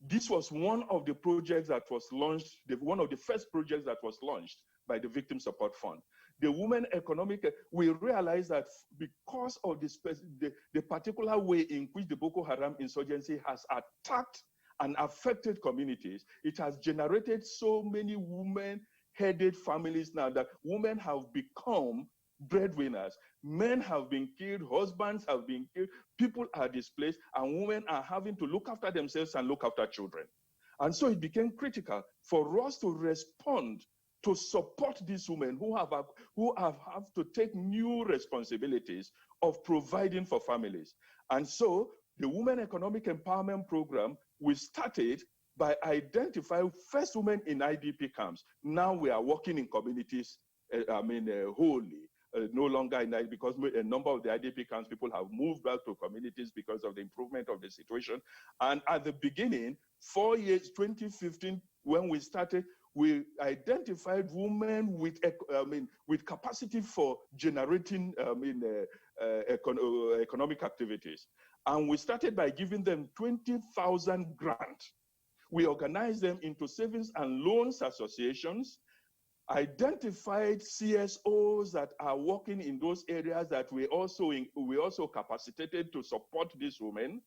This was one of the projects that was launched, one of the first projects that was launched by the Victim Support Fund. The Women Economic, we realized that because of the particular way in which the Boko Haram insurgency has attacked and affected communities, it has generated so many women-headed families now that women have become breadwinners. Men have been killed, husbands have been killed, people are displaced, and women are having to look after themselves and look after children. And so it became critical for us to respond to support these women who have to take new responsibilities of providing for families. And so the Women Economic Empowerment Program, we started by identifying first women in IDP camps. Now we are working in communities, wholly. No longer in that, because a number of the IDP camps, people have moved back to communities because of the improvement of the situation. And at the beginning, 4 years, 2015, when we started, we identified women with capacity for generating economic activities. And we started by giving them 20,000 grants. We organized them into savings and loans associations, identified CSOs that are working in those areas that we also capacitated to support these women.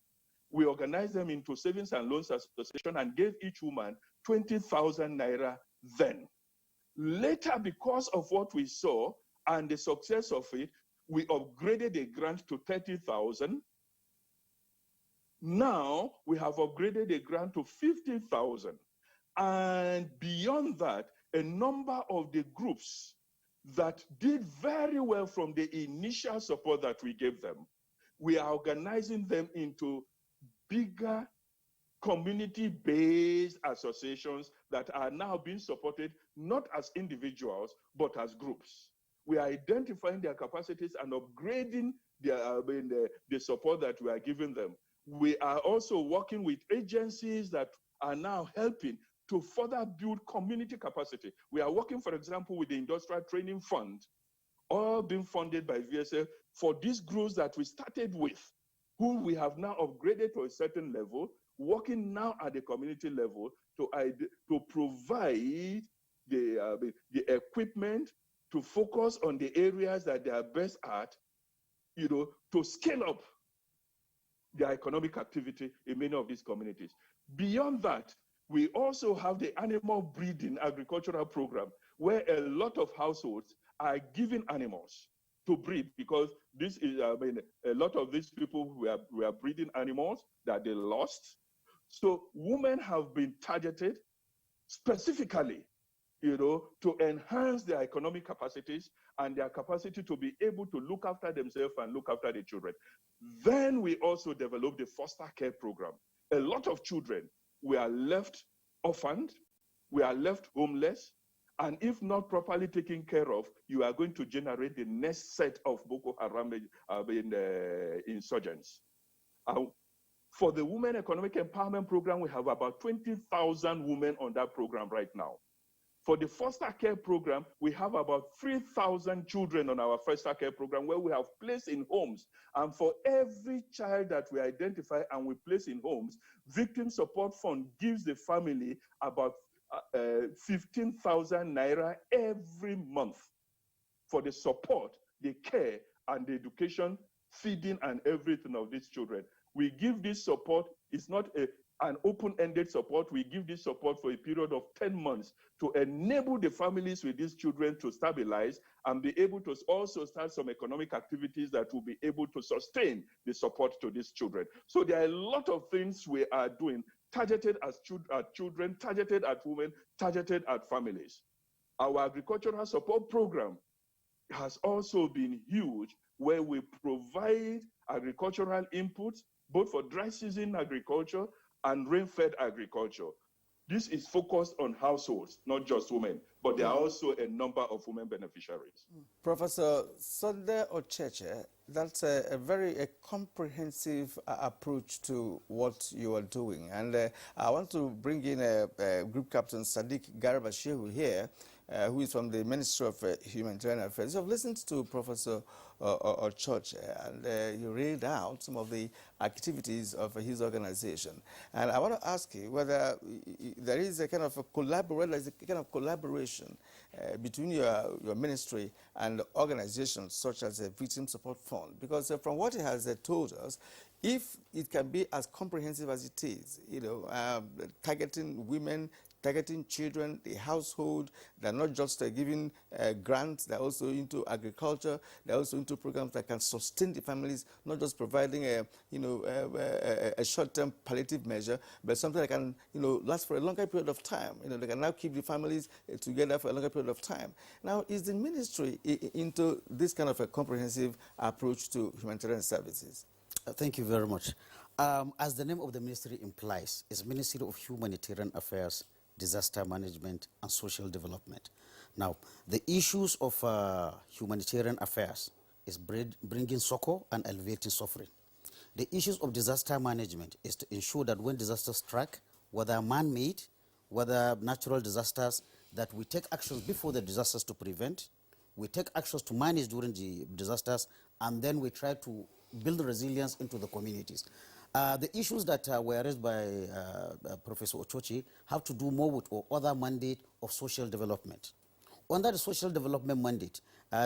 We organized them into savings and loans association and gave each woman 20,000 naira then. Later, because of what we saw and the success of it, we upgraded the grant to 30,000. Now we have upgraded the grant to 50,000. And beyond that, a number of the groups that did very well from the initial support that we gave them, we are organizing them into bigger community-based associations that are now being supported not as individuals, but as groups. We are identifying their capacities and upgrading the support that we are giving them. We are also working with agencies that are now helping to further build community capacity. We are working, for example, with the Industrial Training Fund, all being funded by VSF for these groups that we started with, who we have now upgraded to a certain level, working now at the community level to provide the equipment to focus on the areas that they are best at, to scale up their economic activity in many of these communities. Beyond that, We also have the animal breeding agricultural program, where a lot of households are giving animals to breed, because this is, I mean, a lot of these people were breeding animals that they lost. So women have been targeted specifically, to enhance their economic capacities and their capacity to be able to look after themselves and look after their children. Then we also developed the foster care program. A lot of children were left orphaned, we are left homeless, and if not properly taken care of, you are going to generate the next set of Boko Haram insurgents. For the Women Economic Empowerment Program, we have about 20,000 women on that program right now. For the foster care program, we have about 3,000 children on our foster care program, where we have placed in homes. And for every child that we identify and we place in homes, Victim Support Fund gives the family about 15,000 naira every month for the support, the care, and the education, feeding, and everything of these children. We give this support. It's not an open-ended support. We give this support for a period of 10 months to enable the families with these children to stabilize and be able to also start some economic activities that will be able to sustain the support to these children. So there are a lot of things we are doing, targeted at children, targeted at women, targeted at families. Our agricultural support program has also been huge, where we provide agricultural inputs, both for dry season agriculture and rain-fed agriculture. This is focused on households, not just women, but there are also a number of women beneficiaries. Professor Sunday Ocheche, that's a very comprehensive approach to what you are doing. And I want to bring in Group Captain Sadiq Garba Shehu here, who is from the Ministry of Humanitarian Affairs. You've listened to Professor Ocheche, and you read out some of the activities of his organization. And I want to ask you whether there is a kind of collaboration between your ministry and organizations such as the Victim Support Fund, because from what he has told us, if it can be as comprehensive as it is, targeting women, targeting children, the household, they're not just giving grants, they're also into agriculture, they're also into programs that can sustain the families, not just providing a short-term palliative measure, but something that can last for a longer period of time. They can now keep the families together for a longer period of time. Now, is the ministry into this kind of a comprehensive approach to humanitarian services? Thank you very much. As the name of the ministry implies, it's Ministry of Humanitarian Affairs, Disaster Management, and Social Development. Now, the issues of humanitarian affairs is bringing succor and alleviating suffering. The issues of disaster management is to ensure that when disasters strike, whether man-made, whether natural disasters, that we take actions before the disasters to prevent, we take actions to manage during the disasters, and then we try to build resilience into the communities. The issues that were raised by Professor Ocheche have to do more with other mandate of social development. Under the social development mandate,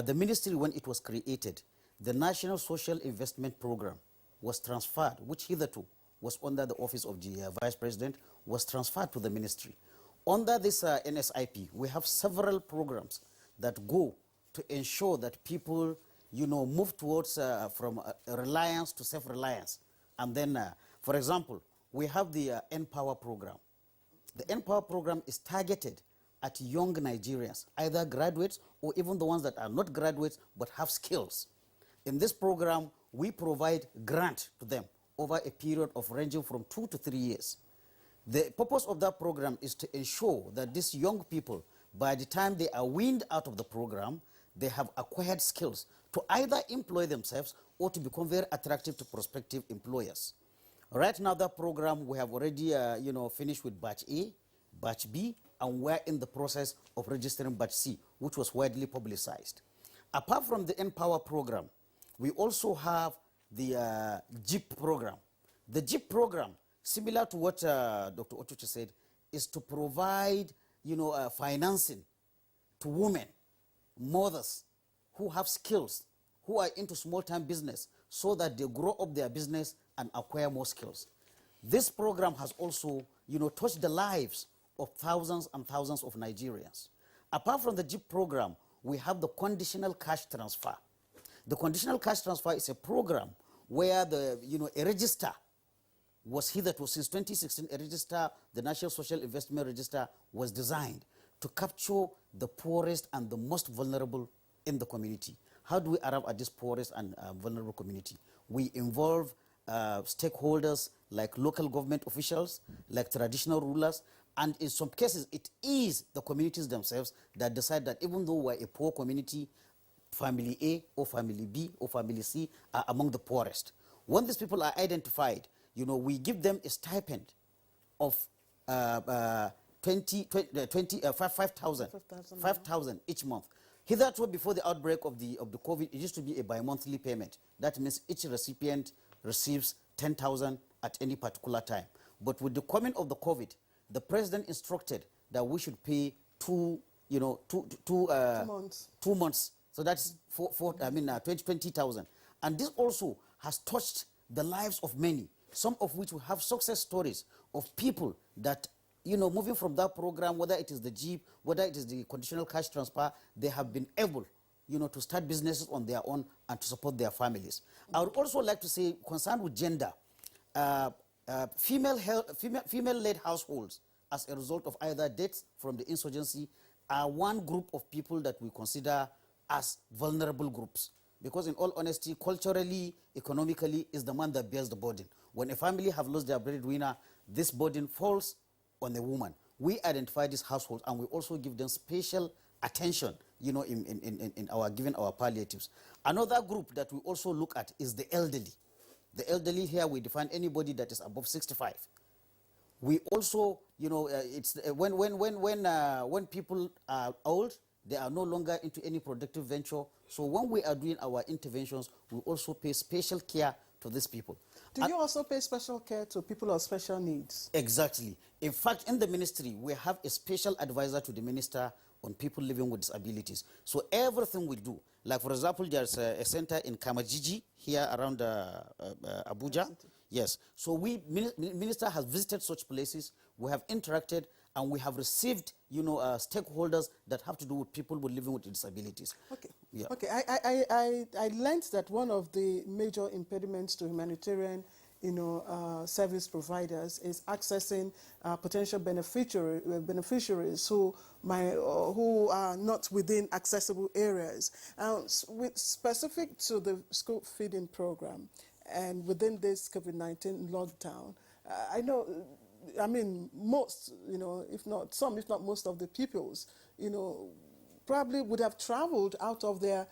the ministry, when it was created, the National Social Investment Program was transferred, which hitherto was under the office of the Vice President, was transferred to the ministry. Under this NSIP, we have several programs that go to ensure that people move towards from reliance to self-reliance. And then, for example, we have the Empower program. The Empower program is targeted at young Nigerians, either graduates or even the ones that are not graduates but have skills. In this program, we provide grant to them over a period of ranging from 2 to 3 years. The purpose of that program is to ensure that these young people, by the time they are weaned out of the program, they have acquired skills to either employ themselves or to become very attractive to prospective employers. Right now, that program, we have already finished with Batch A, Batch B, and we're in the process of registering Batch C, which was widely publicized. Apart from the Empower program, we also have the JIP program. The JIP program, similar to what Dr. Ocheche said, is to provide financing to women, mothers who have skills, who are into small-time business, so that they grow up their business and acquire more skills. This program has also touched the lives of thousands and thousands of Nigerians. Apart from the JIP program, we have the conditional cash transfer. The conditional cash transfer is a program where a register was hitherto, since 2016, a register, the National Social Investment Register, was designed to capture the poorest and the most vulnerable in the community. How do we arrive at this poorest and vulnerable community? We involve stakeholders like local government officials, like traditional rulers, and in some cases, it is the communities themselves that decide that even though we're a poor community, family A or family B or family C are among the poorest. When these people are identified, we give them a stipend of 5,000 each month. Hitherto, before the outbreak of the COVID, it used to be a bi-monthly payment. That means each recipient receives 10,000 at any particular time. But with the coming of the COVID, the president instructed that we should pay 2 months. So that's 20,000. And this also has touched the lives of many, some of which we have success stories of people that, moving from that program, whether it is the JIP, whether it is the conditional cash transfer, they have been able, to start businesses on their own and to support their families. I would also like to say, concerned with gender, female-led households, as a result of either deaths from the insurgency, are one group of people that we consider as vulnerable groups. Because in all honesty, culturally, economically, is the man that bears the burden. When a family have lost their breadwinner, this burden falls on the woman. We identify these households and we also give them special attention, in our giving our palliatives. Another group that we also look at is the elderly. The elderly here, we define anybody that is above 65. We also, it's when people are old, they are no longer into any productive venture. So when we are doing our interventions, we also pay special care to these people. Do you also pay special care to people of special needs? Exactly. In fact, in the ministry, we have a special advisor to the minister on people living with disabilities. So everything we do, like for example, there's a center in Kamajiji here around Abuja. Yes. So minister has visited such places. We have interacted and we have received, stakeholders that have to do with people living with disabilities. Okay. Yeah. Okay. I learned that one of the major impediments to humanitarian, service providers is accessing potential beneficiaries who are not within accessible areas. Specific to the school feeding program, and within this COVID-19 lockdown, most, if not most of the pupils, probably would have traveled out of their,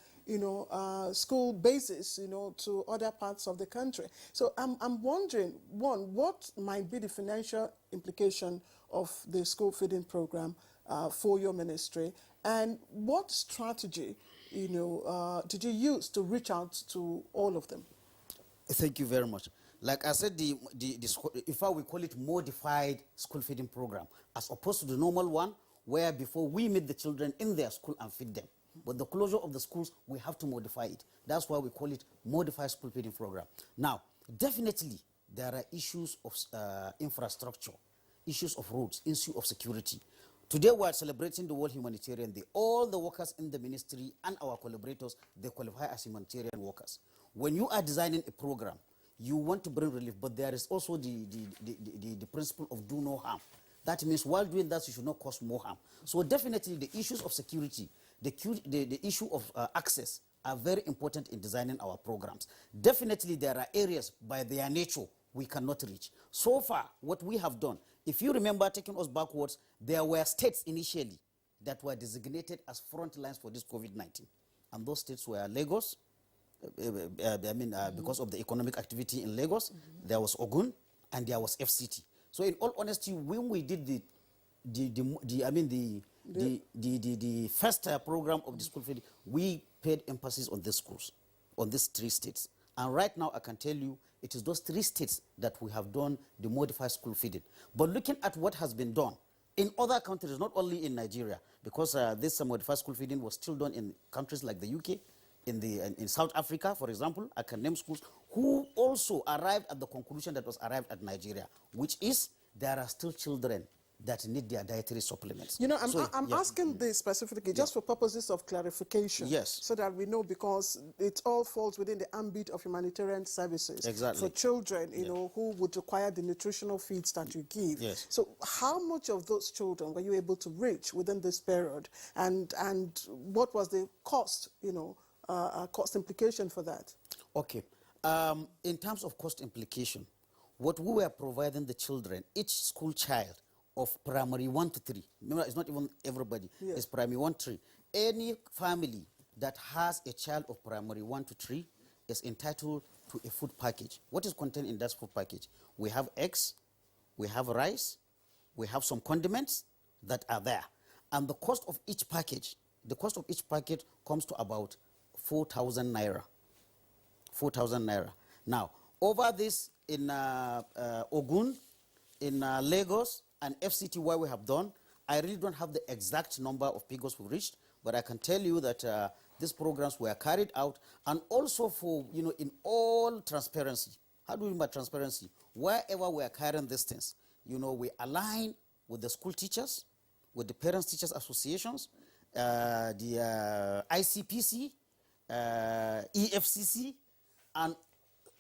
school bases, to other parts of the country. So I'm wondering, one, what might be the financial implication of the school feeding program for your ministry, and what strategy, did you use to reach out to all of them? Thank you very much. Like I said, if we call it modified school feeding program, as opposed to the normal one, where before we meet the children in their school and feed them. But the closure of the schools, we have to modify it. That's why we call it modified school feeding program. Now, definitely, there are issues of infrastructure, issues of roads, issues of security. Today, we are celebrating the World Humanitarian Day. All the workers in the ministry and our collaborators, they qualify as humanitarian workers. When you are designing a program, you want to bring relief, but there is also the principle of do no harm. That means while doing that, you should not cause more harm. So definitely the issues of security, the issue of access are very important in designing our programs. Definitely there are areas by their nature we cannot reach. So far, what we have done, if you remember taking us backwards, there were states initially that were designated as front lines for this COVID-19. And those states were Lagos, because of the economic activity in Lagos, there was Ogun, and there was FCT. So in all honesty, when we did the first program of the school feeding, we paid emphasis on these schools, on these 3 states. And right now, I can tell you, it is those 3 states that we have done the modified school feeding. But looking at what has been done in other countries, not only in Nigeria, because this modified school feeding was still done in countries like the UK, in South Africa, for example, I can name schools who also arrived at the conclusion that was arrived at Nigeria, which is there are still children that need their dietary supplements. You know, I'm yeah. asking this specifically just for purposes of clarification. Yes. So that we know, because it all falls within the ambit of humanitarian services. Exactly. For children, you know, who would require the nutritional feeds that you give. Yes. So how much of those children were you able to reach within this period? And what was the cost, you know, cost implication for that? Okay. In terms of cost implication, what we were providing the children, each school child of primary 1 to 3, remember, it's not even everybody, it's primary 1 to 3. Any family that has a child of primary 1 to 3 is entitled to a food package. What is contained in that food package? We have eggs, we have rice, we have some condiments that are there. And the cost of each package, comes to about 4,000 naira. 4,000 naira. Now, over this in Ogun, in Lagos, and FCT, where we have done, I really don't have the exact number of figures we reached, but I can tell you that these programs were carried out, and also for, you know, in all transparency. How do we mean by transparency? Wherever we are carrying these things, you know, we align with the school teachers, with the parents teachers associations, the ICPC, EFCC, and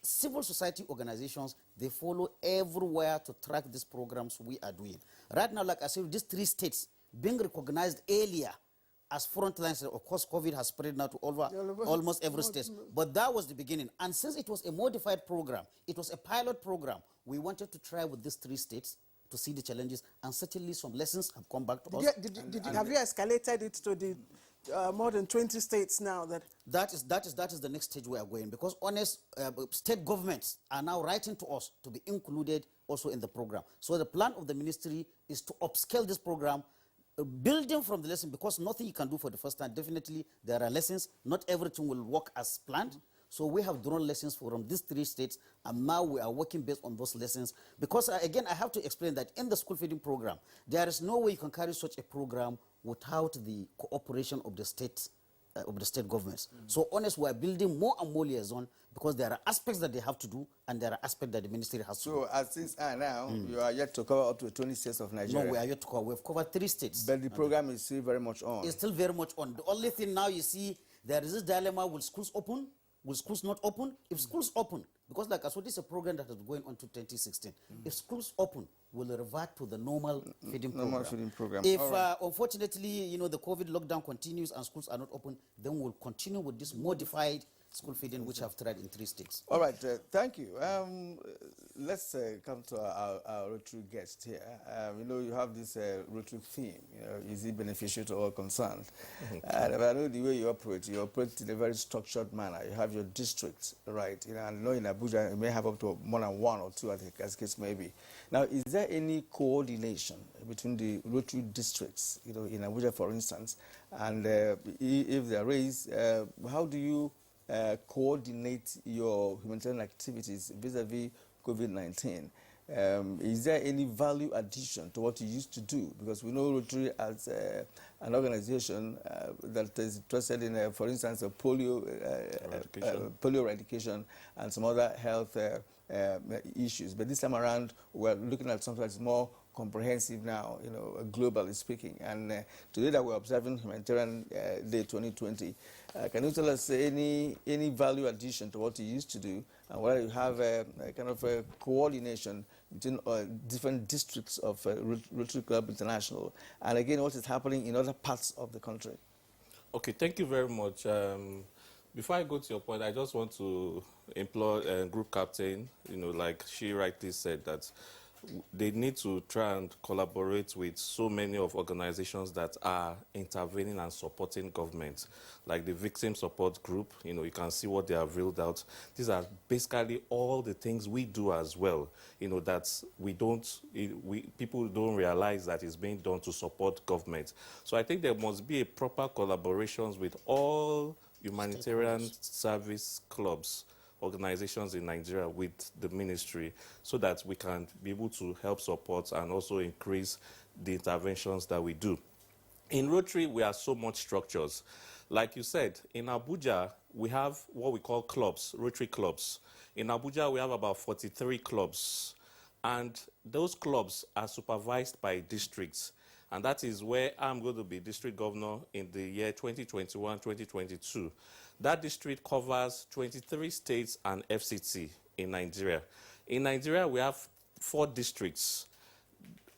civil society organizations. They follow everywhere to track these programs we are doing. Right now, like I said, these 3 states being recognized earlier as front lines. Of course, COVID has spread now to almost every state. But that was the beginning. And since it was a modified program, it was a pilot program, we wanted to try with these 3 states to see the challenges, and certainly some lessons have come back to us. Have you escalated it to the more than 20 states now? That is the next stage we are going, because honest state governments are now writing to us to be included also in the program. So the plan of the ministry is to upscale this program, building from the lesson, because nothing you can do for the first time. Definitely there are lessons. Not everything will work as planned. So we have drawn lessons from these 3 states, and now we are working based on those lessons. Because again, I have to explain that in the school feeding program, there is no way you can carry such a program without the cooperation of the state governments. So honest, we are building more and more liaison, because there are aspects that they have to do, and there are aspects that the ministry has to do. So as things are now, you are yet to cover up to 20 states of Nigeria. No, we are yet to cover. We've covered 3 states. But the program is still very much on. It's still very much on. The only thing now, you see, there is this dilemma: will schools open? Will schools not open? If schools open, because like I said, this is a program that is going on to 2016. If schools open, we'll revert to the normal feeding program. If unfortunately, you know, the COVID lockdown continues and schools are not open, then we'll continue with this modified school feeding, which I've tried in 3 states. All right, thank you. Let's come to our Rotary guest here. You know, you have this Rotary theme, you know, is it beneficial to all concerned? I know the way you operate in a very structured manner. You have your districts, right? You know, and I know in Abuja, you may have up to more than 1 or 2, I think, as case may be. Now, is there any coordination between the Rotary districts, you know, in Abuja, for instance? And if there is, how do you coordinate your humanitarian activities vis-a-vis COVID-19? Is there any value addition to what you used to do? Because we know Rotary as an organization that is interested in, for instance, polio eradication and some other health issues. But this time around, we're looking at something that's more comprehensive now, you know, globally speaking. And today that we're observing Humanitarian Day 2020, can you tell us any value addition to what you used to do, and whether you have a kind of a coordination between different districts of Rotary Club International, and again, what is happening in other parts of the country? Okay, thank you very much. Before I go to your point, I just want to implore Group Captain, you know, like she rightly said, that they need to try and collaborate with so many of organizations that are intervening and supporting government, like the Victim Support Group. You know, you can see what they have reeled out. These are basically all the things we do as well, you know, that people don't realize that is being done to support government. So I think there must be a proper collaborations with all humanitarian service clubs, organizations in Nigeria, with the ministry, so that we can be able to help support and also increase the interventions that we do. In Rotary, we have so much structures. Like you said, in Abuja, we have what we call clubs, Rotary clubs. In Abuja, we have about 43 clubs. And those clubs are supervised by districts. And that is where I'm going to be district governor in the year 2021-2022. That district covers 23 states and FCT in Nigeria. In Nigeria, we have 4 districts.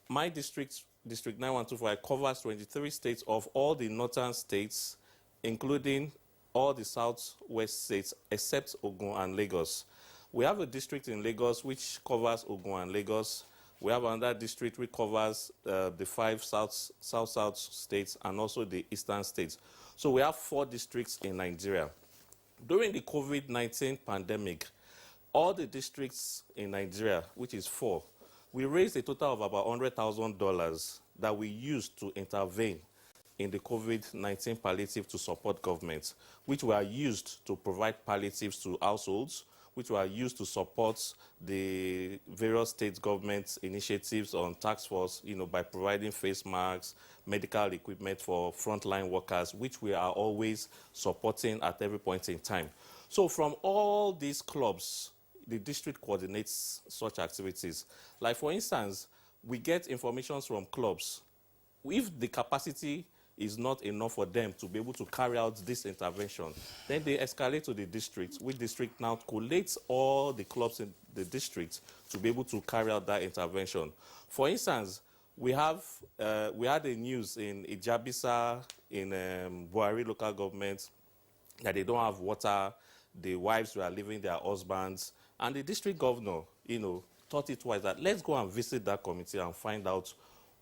My district, District 9125, covers 23 states of all the northern states, including all the southwest states, except Ogun and Lagos. We have a district in Lagos which covers Ogun and Lagos. We have another district which covers the 5 south states and also the eastern states. So we have 4 districts in Nigeria. During the COVID-19 pandemic, all the districts in Nigeria, which is 4, we raised a total of about $100,000 that we used to intervene in the COVID-19 palliative to support governments, which were used to provide palliatives to households, which were used to support the various state government initiatives on task force, by providing face masks, medical equipment for frontline workers, which we are always supporting at every point in time. So from all these clubs, the district coordinates such activities. Like, for instance, we get information from clubs. If the capacity is not enough for them to be able to carry out this intervention, then they escalate to the district, which district now collates all the clubs in the district to be able to carry out that intervention. For instance, we had a news in Ijabisa, in Buhari local government, that they don't have water, the wives were leaving their husbands, and the district governor, thought it wise that let's go and visit that community and find out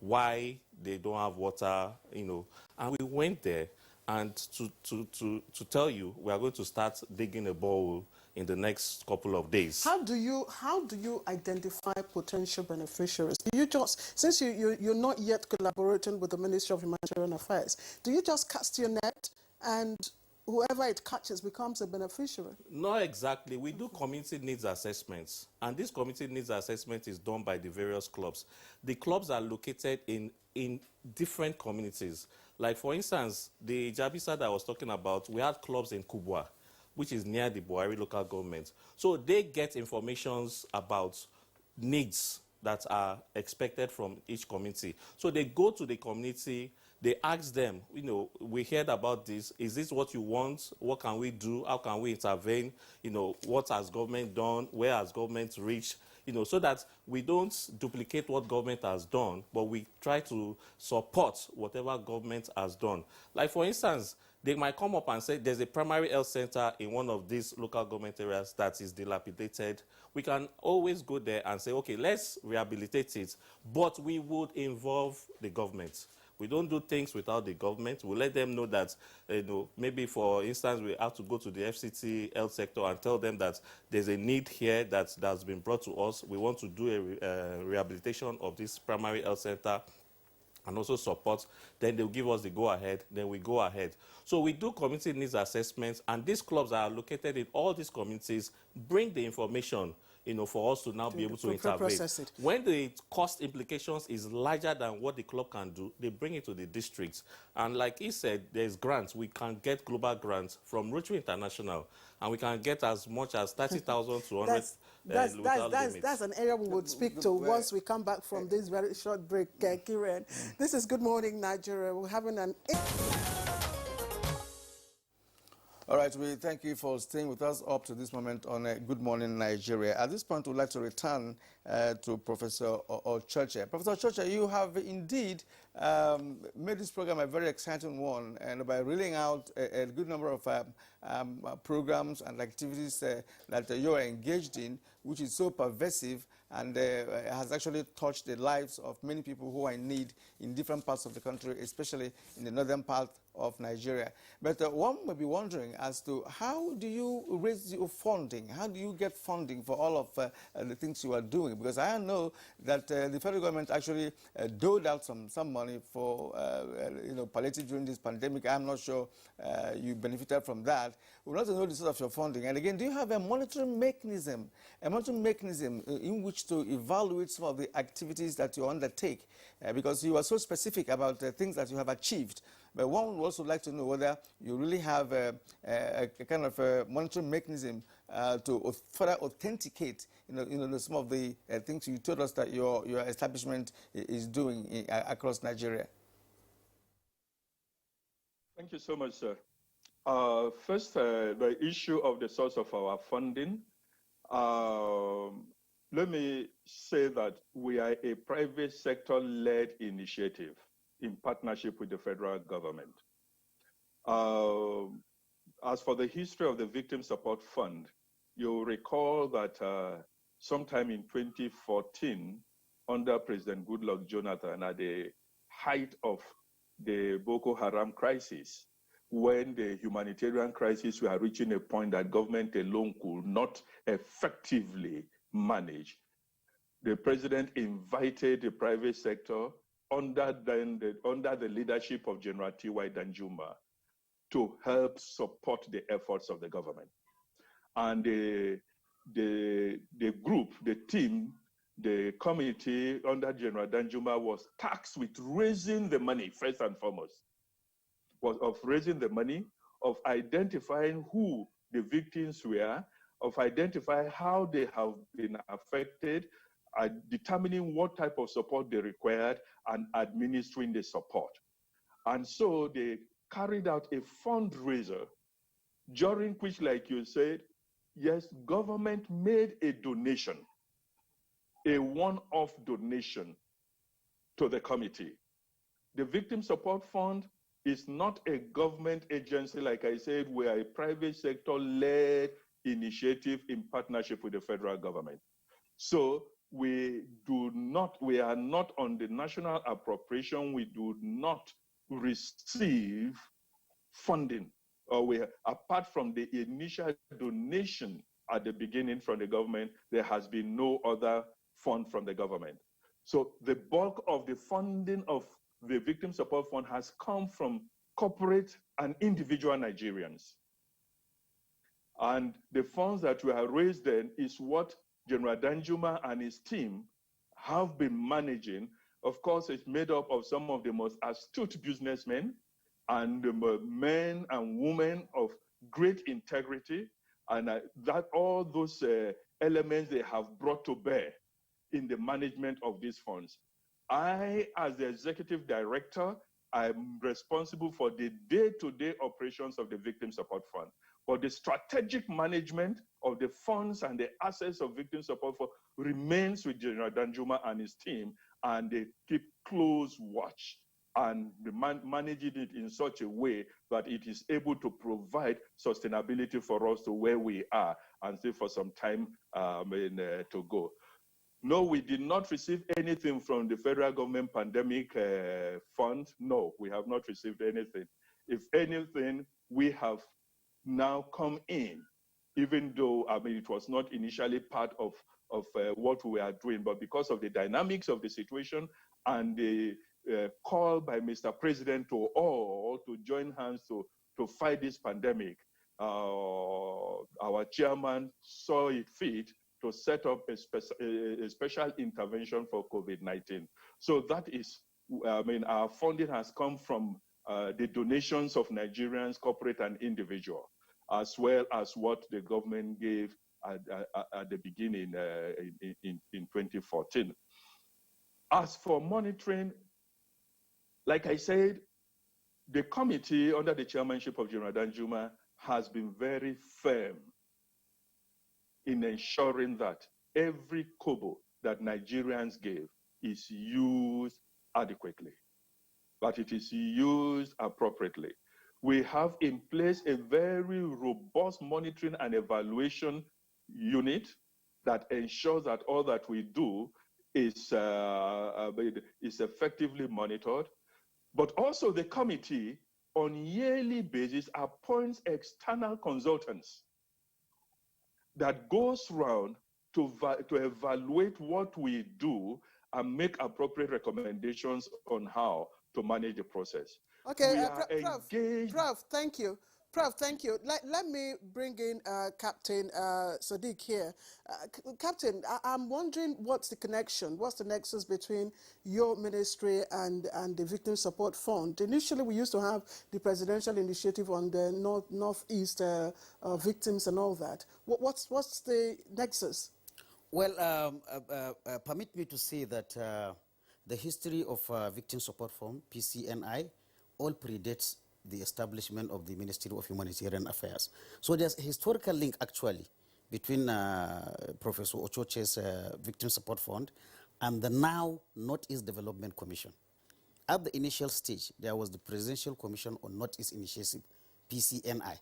why they don't have water, And we went there, and to tell you, we are going to start digging a borehole in the next couple of days. How do you identify potential beneficiaries? Do you just, since you're not yet collaborating with the Ministry of Humanitarian Affairs, do you just cast your net and whoever it catches becomes a beneficiary? Not exactly. We do community needs assessments, and this community needs assessment is done by the various clubs. The clubs are located in different communities. Like, for instance, the Jabisa that I was talking about, we had clubs in Kubwa, which is near the Buhari local government. So they get informations about needs that are expected from each community. So they go to the community, they ask them, we heard about this. Is this what you want? What can we do? How can we intervene? What has government done? Where has government reached? So that we don't duplicate what government has done, but we try to support whatever government has done. Like, for instance, they might come up and say there's a primary health center in one of these local government areas that is dilapidated. We can always go there and say, okay, let's rehabilitate it, but we would involve the government. We don't do things without the government. We let them know that, maybe, for instance, we have to go to the FCT health sector and tell them that there's a need here that's been brought to us. We want to do a rehabilitation of this primary health center and also support. Then they'll give us the go-ahead. Then we go ahead. So we do community needs assessments, and these clubs are located in all these communities, bring the information, for us to now be able to intervene. When the cost implications is larger than what the club can do, they bring it to the districts. And like he said, there's grants. We can get global grants from Rotary International, and we can get as much as 30,000 to 100 that's an area we would speak to once we come back from this very short break, Kiran. This is Good Morning Nigeria. We're having an... All right, we thank you for staying with us up to this moment on Good Morning Nigeria. At this point, we'd like to return to Professor Ochoche. Professor Ochoche, you have indeed made this program a very exciting one, and by reeling out a good number of programs and activities that you are engaged in, which is so pervasive and has actually touched the lives of many people who are in need in different parts of the country, especially in the northern part of Nigeria. But one may be wondering as to how do you raise your funding? How do you get funding for all of the things you are doing? Because I know that the federal government actually doled out some money for palliative during this pandemic. I'm not sure you benefited from that. We want to know the source of your funding. And again, do you have a monitoring mechanism in which to evaluate some of the activities that you undertake? Because you are so specific about the things that you have achieved But one would also like to know whether you really have a kind of a monitoring mechanism to further authenticate, some of the things you told us that your establishment is doing across Nigeria. Thank you so much, sir. First, the issue of the source of our funding. Let me say that we are a private sector-led initiative in partnership with the federal government. As for the history of the Victim Support Fund, you'll recall that sometime in 2014, under President Goodluck Jonathan, at the height of the Boko Haram crisis, when the humanitarian crisis were reaching a point that government alone could not effectively manage, the president invited the private sector under the leadership of General T.Y. Danjuma to help support the efforts of the government. And the group, the team, the committee under General Danjuma was tasked with raising the money, first and foremost, of raising the money, of identifying who the victims were, of identifying how they have been affected, determining what type of support they required, and administering the support. And so they carried out a fundraiser during which, like you said, yes, government made a donation, a one-off donation to the committee. The Victim Support Fund is not a government agency. Like I said, we are a private sector-led initiative in partnership with the federal government. So we are not on the national appropriation. We do not receive funding, apart from the initial donation at the beginning from the government, there has been no other fund from the government. So the bulk of the funding of the Victim Support Fund has come from corporate and individual Nigerians. And the funds that were raised then is what General Danjuma and his team have been managing. Of course, it's made up of some of the most astute businessmen and men and women of great integrity, and that all those elements they have brought to bear in the management of these funds. I, as the executive director, I'm responsible for the day-to-day operations of the Victim Support Fund. But the strategic management of the funds and the assets of Victim Support Fund remains with General Danjuma and his team, and they keep close watch and managing it in such a way that it is able to provide sustainability for us to where we are and still for some time to go. No, we did not receive anything from the federal government pandemic fund. No, we have not received anything. If anything, we have now come in, even though, it was not initially part of what we are doing, but because of the dynamics of the situation and the call by Mr. President to all to join hands to fight this pandemic, our chairman saw it fit to set up a special intervention for COVID-19. So that is, our funding has come from the donations of Nigerians, corporate and individual, as well as what the government gave at the beginning in 2014. As for monitoring, like I said, the committee under the chairmanship of General Danjuma has been very firm in ensuring that every kobo that Nigerians give is used adequately, that it is used appropriately. We have in place a very robust monitoring and evaluation unit that ensures that all that we do is effectively monitored. But also the committee on yearly basis appoints external consultants that goes around to evaluate what we do and make appropriate recommendations on how to manage the process. Okay, Prof, thank you. Prof, thank you. Let me bring in Captain Sadiq here. Captain, I'm wondering what's the connection, what's the nexus between your ministry and the Victim Support Fund? Initially, we used to have the presidential initiative on the northeast victims and all that. What's the nexus? Well, permit me to say that the history of Victim Support Fund, Pcni, all predates the establishment of the Ministry of Humanitarian Affairs. So there's a historical link, actually, between Professor Ochoche's Victim Support Fund and the now Northeast Development Commission. At the initial stage, there was the Presidential Commission on Northeast Initiative, Pcni,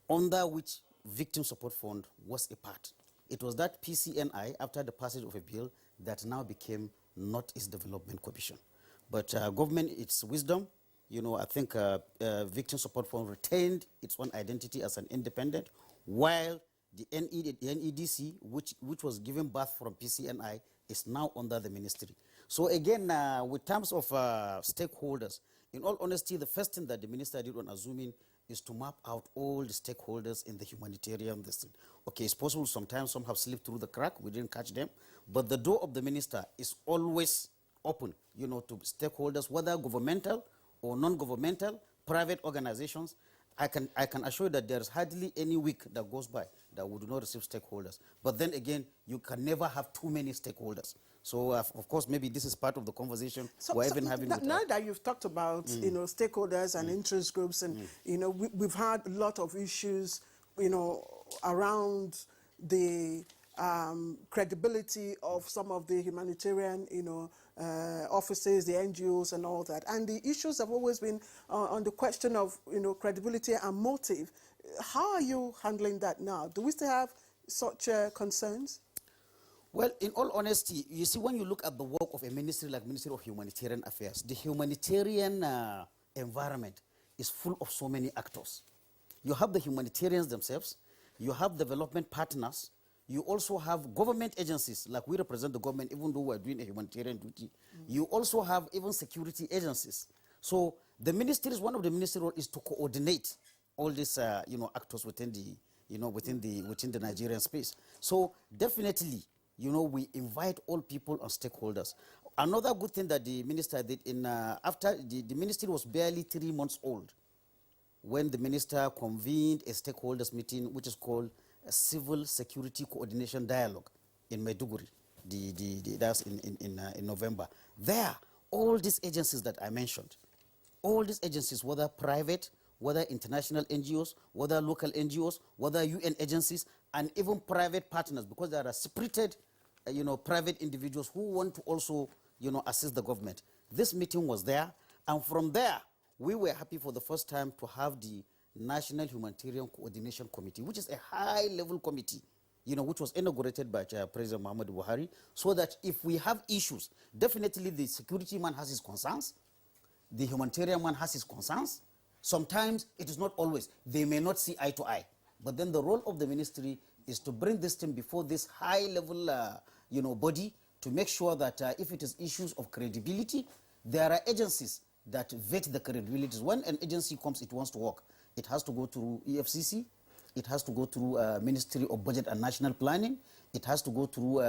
under which Victim Support Fund was a part. It was that Pcni, after the passage of a bill, that now became Northeast Development Commission. But government, its wisdom, you know, I think Victim Support Fund retained its own identity as an independent, while the NEDC, which was given birth from Pcni, is now under the ministry. So again, with terms of stakeholders, in all honesty, the first thing that the minister did on assuming is to map out all the stakeholders in the humanitarian district. Okay, it's possible sometimes some have slipped through the crack, we didn't catch them, but the door of the minister is always open, you know, to stakeholders, whether governmental or non-governmental, private organizations. I can assure you that there's hardly any week that goes by that we do not receive stakeholders. But then again, you can never have too many stakeholders. So of course, maybe this is part of the conversation we're even having. Now that you've talked about you know, stakeholders and interest groups, and you know, we've had a lot of issues, you know, around the credibility of some of the humanitarian, you know, offices, the NGOs and all that. And the issues have always been on the question of, you know, credibility and motive. How are you handling that now? Do we still have such concerns? Well, in all honesty, you see, when you look at the work of a ministry like Ministry of Humanitarian Affairs, the humanitarian environment is full of so many actors. You have the humanitarians themselves, you have development partners, you also have government agencies, like we represent the government, even though we're doing a humanitarian duty. You also have even security agencies. So the ministries, one of the ministry roles is to coordinate all these, you know, actors within the, you know, within the Nigerian space. So definitely, you know, we invite all people and stakeholders. Another good thing that the minister did after the ministry was barely 3 months old, when the minister convened a stakeholders meeting, which is called a Civil Security Coordination Dialogue in Maiduguri, that's in November. There, all these agencies that I mentioned, all these agencies, whether private, whether international NGOs, whether local NGOs, whether UN agencies, and even private partners, because there are separated, you know, private individuals who want to also, you know, assist the government. This meeting was there, and from there, we were happy for the first time to have the National Humanitarian Coordination Committee, which is a high-level committee, you know, which was inaugurated by President Muhammadu Buhari, so that if we have issues, definitely the security man has his concerns, the humanitarian man has his concerns. Sometimes it is not always. They may not see eye to eye. But then the role of the ministry is to bring this thing before this high-level, you know, body to make sure that if it is issues of credibility, there are agencies that vet the credibilities. When an agency comes, it wants to work. It has to go through EFCC. It has to go through Ministry of Budget and National Planning. It has to go through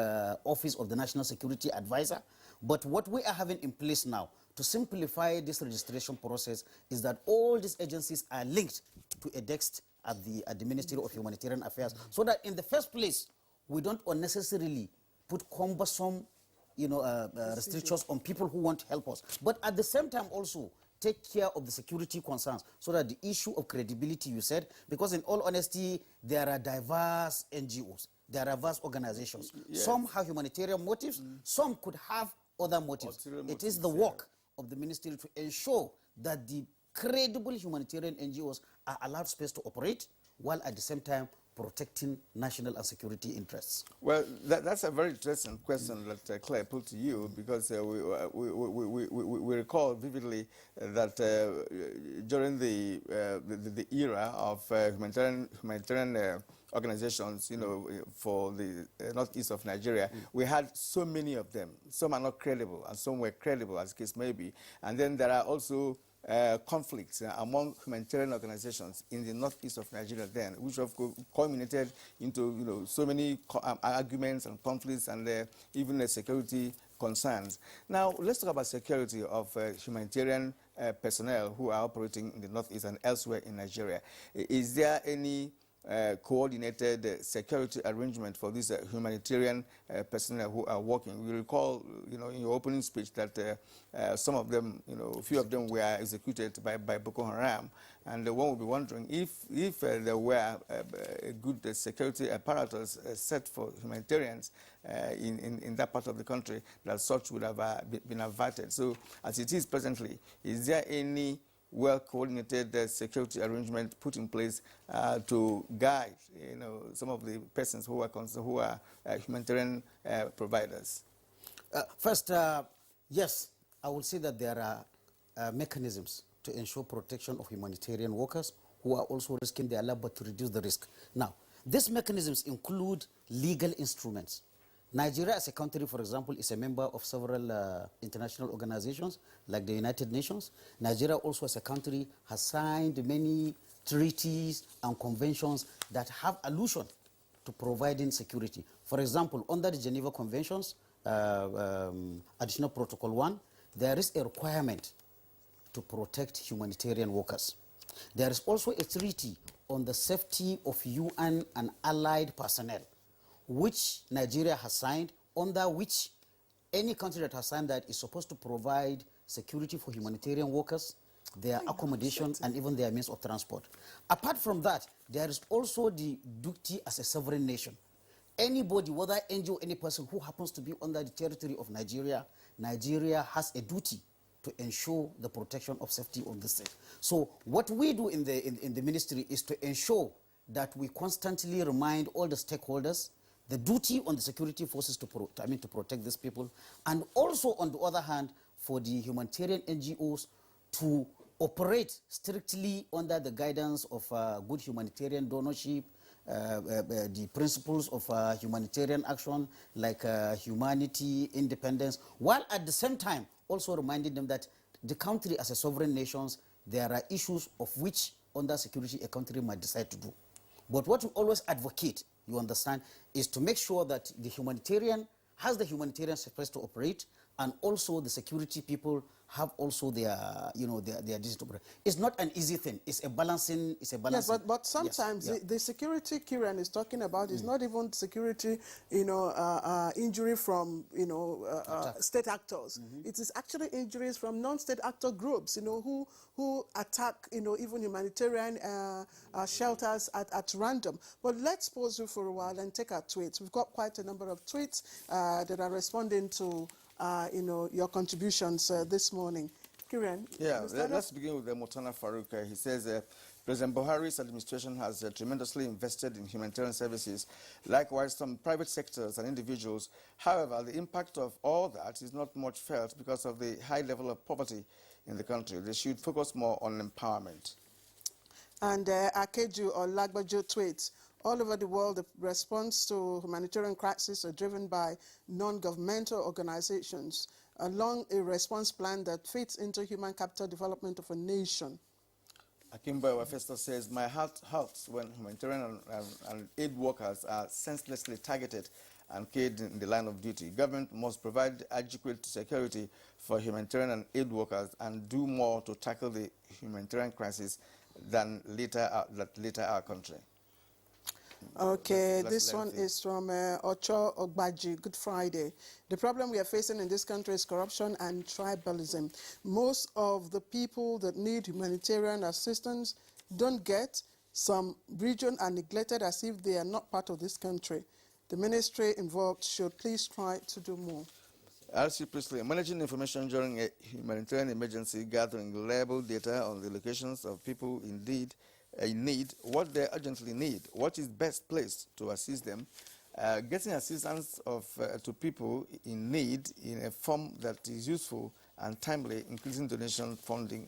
Office of the National Security Advisor. But what we are having in place now to simplify this registration process is that all these agencies are linked to a desk at the Ministry of Humanitarian Affairs, so that in the first place, we don't unnecessarily put cumbersome, you know, restrictions on people who want to help us. But at the same time also, take care of the security concerns, so that the issue of credibility, you said, because in all honesty, there are diverse NGOs, there are diverse organizations. Yes. Some have humanitarian motives, some could have other motives. It is the work of the ministry to ensure that the credible humanitarian NGOs are allowed space to operate, while at the same time protecting national and security interests. Well, that's a very interesting question that Claire put to you, because we recall vividly that during the era of humanitarian organizations, you know, for the northeast of Nigeria, we had so many of them. Some are not credible, and some were credible, as the case may be. And then there are also conflicts among humanitarian organizations in the northeast of Nigeria then, which have culminated into so many arguments and conflicts and even security concerns. Now, let's talk about security of humanitarian personnel who are operating in the northeast and elsewhere in Nigeria. Is there any coordinated security arrangement for these humanitarian personnel who are working? We recall, in your opening speech that some of them, a few of them were executed by Boko Haram, and one would be wondering if there were a good security apparatus set for humanitarians in that part of the country, that such would have been averted. So, as it is presently, is there any well-coordinated security arrangement put in place to guide, some of the persons who are humanitarian providers? First, yes, I will say that there are mechanisms to ensure protection of humanitarian workers who are also risking their life, but to reduce the risk. Now, these mechanisms include legal instruments. Nigeria as a country, for example, is a member of several international organizations like the United Nations. Nigeria also as a country has signed many treaties and conventions that have allusion to providing security. For example, under the Geneva Conventions, Additional Protocol 1, there is a requirement to protect humanitarian workers. There is also a treaty on the safety of UN and allied personnel, which Nigeria has signed, under which any country that has signed that is supposed to provide security for humanitarian workers, their accommodation, and even their means of transport. Apart from that, there is also the duty as a sovereign nation. Anybody, whether NGO, any person who happens to be under the territory of Nigeria, Nigeria has a duty to ensure the protection of safety of the state. So what we do in the ministry is to ensure that we constantly remind all the stakeholders the duty on the security forces to protect these people, and also on the other hand for the humanitarian NGOs to operate strictly under the guidance of good humanitarian donorship, the principles of humanitarian action like humanity, independence, while at the same time also reminding them that the country as a sovereign nation, there are issues of which under security a country might decide to do. But what we always advocate, you understand, is to make sure that the humanitarian has the humanitarian space to operate, and also the security people have also their, their digital. It's not an easy thing. It's a balancing. Yes, but sometimes yes. The security Kiran is talking about is not even security, injury from, state actors. It is actually injuries from non-state actor groups, who attack, even humanitarian shelters at random. But let's pause you for a while and take our tweets. We've got quite a number of tweets that are responding to your contributions this morning. Kiran? Yeah, let's begin with Motana Farouk. He says, President Buhari's administration has tremendously invested in humanitarian services, likewise some private sectors and individuals. However, the impact of all that is not much felt because of the high level of poverty in the country. They should focus more on empowerment. And Akeju or Lagbajo tweets, all over the world, the response to humanitarian crises are driven by non-governmental organizations along a response plan that fits into human capital development of a nation. Akimbo Wafesta says, my heart hurts when humanitarian and aid workers are senselessly targeted and killed in the line of duty. Government must provide adequate security for humanitarian and aid workers and do more to tackle the humanitarian crisis than litter our country. Okay, this one is from Ocho Ogbaji, Good Friday. The problem we are facing in this country is corruption and tribalism. Most of the people that need humanitarian assistance don't get. Some regions are neglected as if they are not part of this country. The ministry involved should please try to do more. R.C. Priestley, managing information during a humanitarian emergency, gathering reliable data on the locations of people in need, what they urgently need, what is best placed to assist them, getting assistance to people in need in a form that is useful and timely, increasing donation funding.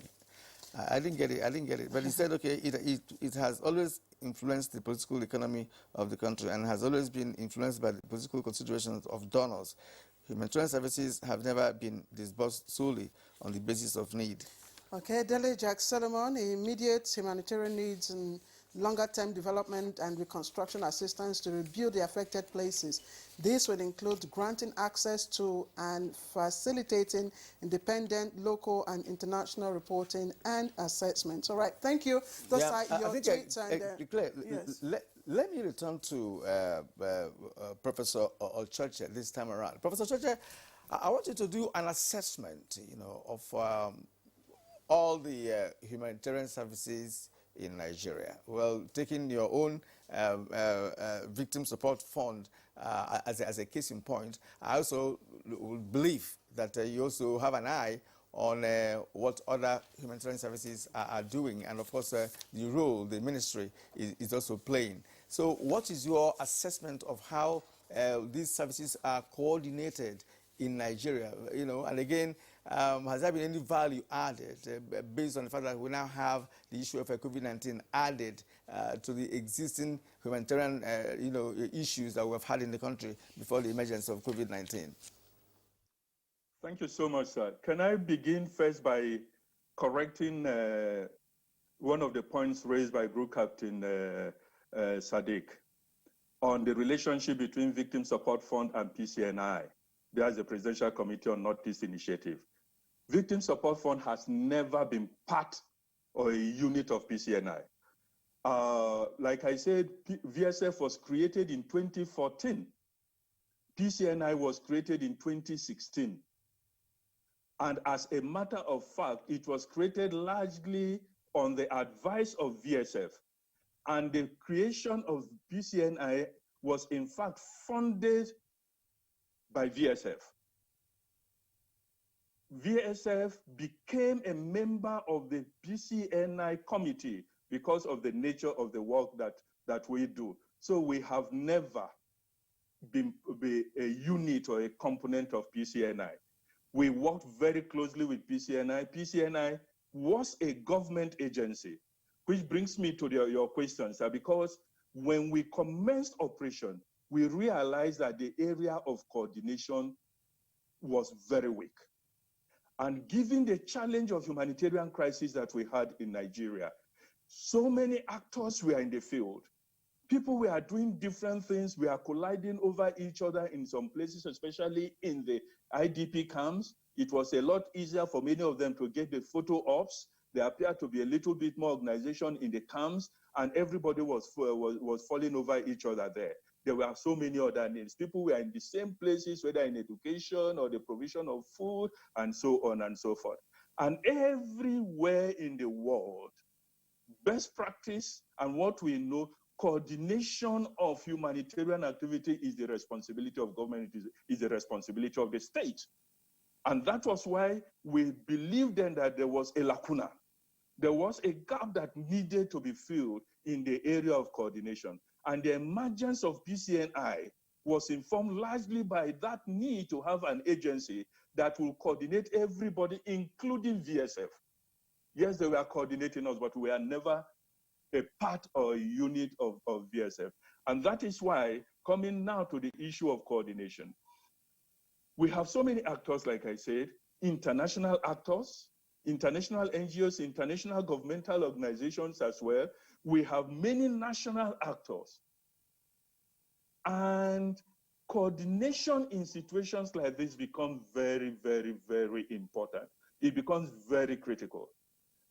I didn't get it. But he said, okay, it has always influenced the political economy of the country and has always been influenced by the political considerations of donors. Humanitarian services have never been disbursed solely on the basis of need. Okay, Dele Jack Solomon, immediate humanitarian needs and longer-term development and reconstruction assistance to rebuild the affected places. This will include granting access to and facilitating independent local and international reporting and assessments. All right, thank you. Those are your tweets. Claire, yes. let me return to Professor Olchoche this time around. Professor Olchoche, I want you to do an assessment, of all the humanitarian services in Nigeria. Well, taking your own victim support fund as a case in point, I also believe that you also have an eye on what other humanitarian services are doing, and of course the role the ministry is also playing. So what is your assessment of how these services are coordinated in Nigeria, and again, has there been any value added based on the fact that we now have the issue of COVID-19 added to the existing humanitarian, issues that we've had in the country before the emergence of COVID-19? Thank you so much, sir. Can I begin first by correcting one of the points raised by Group Captain Sadiq on the relationship between Victim Support Fund and Pcni? There's the Presidential Committee on Northeast Initiative. Victim Support Fund has never been part or a unit of Pcni. Like I said, VSF was created in 2014. Pcni was created in 2016. And as a matter of fact, it was created largely on the advice of VSF. And the creation of Pcni was in fact funded by VSF. VSF became a member of the Pcni committee because of the nature of the work that we do. So we have never been a unit or a component of Pcni. We worked very closely with Pcni. Pcni was a government agency, which brings me to your question, sir, because when we commenced operation, we realized that the area of coordination was very weak. And given the challenge of humanitarian crisis that we had in Nigeria, so many actors were in the field. People were doing different things. We are colliding over each other in some places, especially in the IDP camps. It was a lot easier for many of them to get the photo ops. There appeared to be a little bit more organization in the camps, and everybody was falling over each other there. There were so many other needs. People were in the same places, whether in education or the provision of food, and so on and so forth. And everywhere in the world, best practice and what we know, coordination of humanitarian activity is the responsibility of government, is the responsibility of the state. And that was why we believed then that there was a lacuna. There was a gap that needed to be filled in the area of coordination. And the emergence of Pcni was informed largely by that need to have an agency that will coordinate everybody, including VSF. Yes, they were coordinating us, but we are never a part or a unit of VSF. And that is why, coming now to the issue of coordination, we have so many actors, like I said, international actors, international NGOs, international governmental organizations as well. We have many national actors. And coordination in situations like this becomes very, very, very important. It becomes very critical.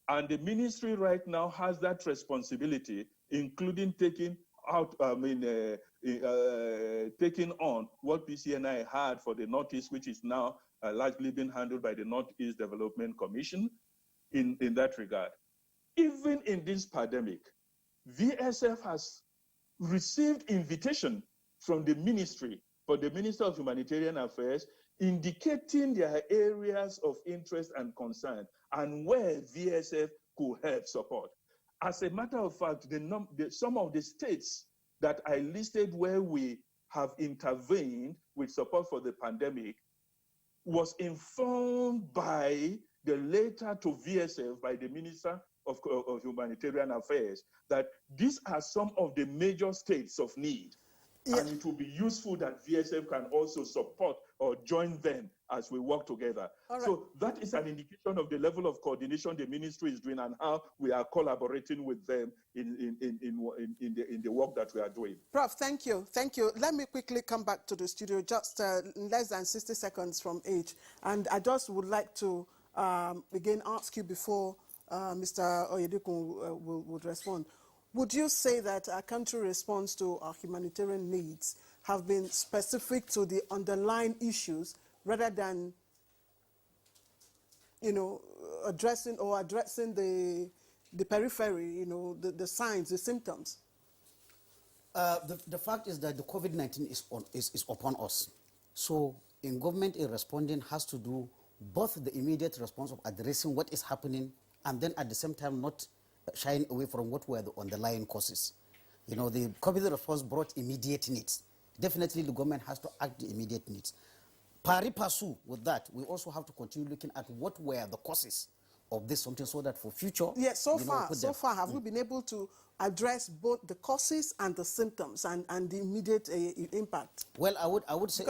And the ministry right now has that responsibility, including taking on what Pcni had for the Northeast, which is now largely being handled by the Northeast Development Commission in that regard. Even in this pandemic, VSF has received invitation from the ministry, for the Minister of Humanitarian Affairs, indicating their areas of interest and concern and where VSF could help support. As a matter of fact, some of the states that I listed where we have intervened with support for the pandemic was informed by the letter to VSF by the Minister of Humanitarian Affairs that these are some of the major states of need. And it will be useful that VSF can also support or join them as we work together. So that is an indication of the level of coordination the ministry is doing and how we are collaborating with them in the work that we are doing. Prof, thank you. Thank you. Let me quickly come back to the studio, just less than 60 seconds from each. And I just would like to again ask you before Mr. Oyedekun would respond. Would you say that our country response to our humanitarian needs have been specific to the underlying issues rather than, you know, addressing the periphery, you know, the signs, the symptoms? The fact is that the COVID-19 is upon us. So in government, in responding has to do both the immediate response of addressing what is happening and then at the same time not shying away from what were the underlying causes. You know, the COVID response brought immediate needs. Definitely the government has to act the immediate needs. Pari passu with that, we also have to continue looking at what were the causes of this something so that for future... Yes, so far, have we been able to address both the causes and the symptoms and the immediate impact? Well, I would say,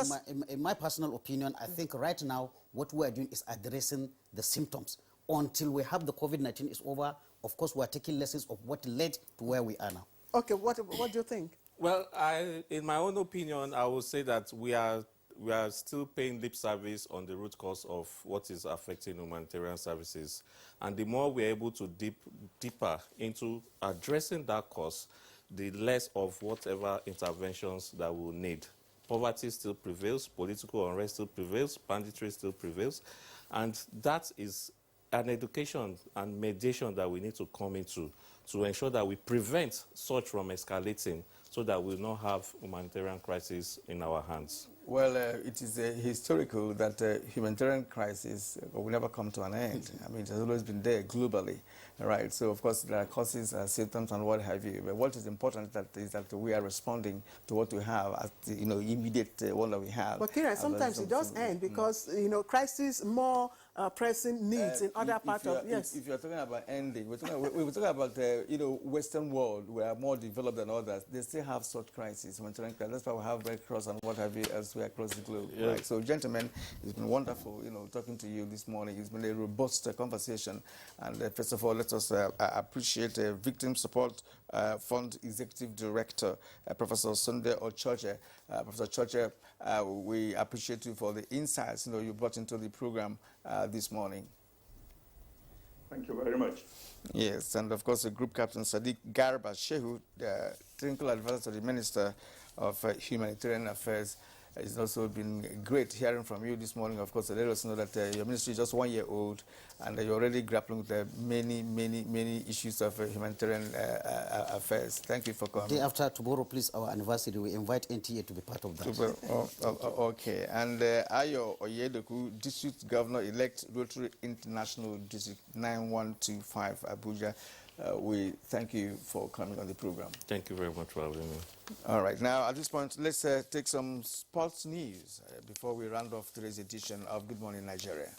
in my personal opinion, I think right now what we are doing is addressing the symptoms. Until we have the COVID-19 is over, of course, we are taking lessons of what led to where we are now. Okay, what do you think? Well, in my own opinion, I would say that we are still paying lip service on the root cause of what is affecting humanitarian services. And the more we're able to deeper into addressing that cause, the less of whatever interventions that we'll need. Poverty still prevails, political unrest still prevails, banditry still prevails, and that is an education and mediation that we need to come into to ensure that we prevent such from escalating so that we will not have humanitarian crisis in our hands. Well, it is historical that humanitarian crisis will never come to an end. I mean, it has always been there globally, right? So, of course, there are causes, symptoms, and what have you. But what is important is that we are responding to what we have as the, you know, immediate one that we have. But Kieran, sometimes it does end because, you know, crisis more pressing needs in other parts of, yes. If you're talking about ending, we're talking about, you know, Western world, we are more developed than others. They still have such crises, humanitarian crisis. That's why we have Red Cross and what have you elsewhere across the globe, right? So, gentlemen, it's been wonderful, you know, talking to you this morning. It's been a robust conversation. And first of all, let us appreciate Victim Support Fund Executive Director, Professor Sunday Ochoche. Professor Ochoche, we appreciate you for the insights, you know, you brought into the program this morning. Thank you very much. Yes, and of course, the Group Captain Sadiq Garba Shehu, the Technical Advisor to the Minister of Humanitarian Affairs. It's also been great hearing from you this morning. Of course, let us know that your ministry is just 1 year old and you're already grappling with the many issues of humanitarian affairs. Thank you for coming. Day after tomorrow, please, our anniversary, we invite NTA to be part of that. Okay. And Ayo Oyedeku, District Governor-elect, Rotary International District 9125, Abuja. We thank you for coming on the program. Thank you very much for having me. All right. Now, at this point, let's take some sports news before we round off today's edition of Good Morning Nigeria.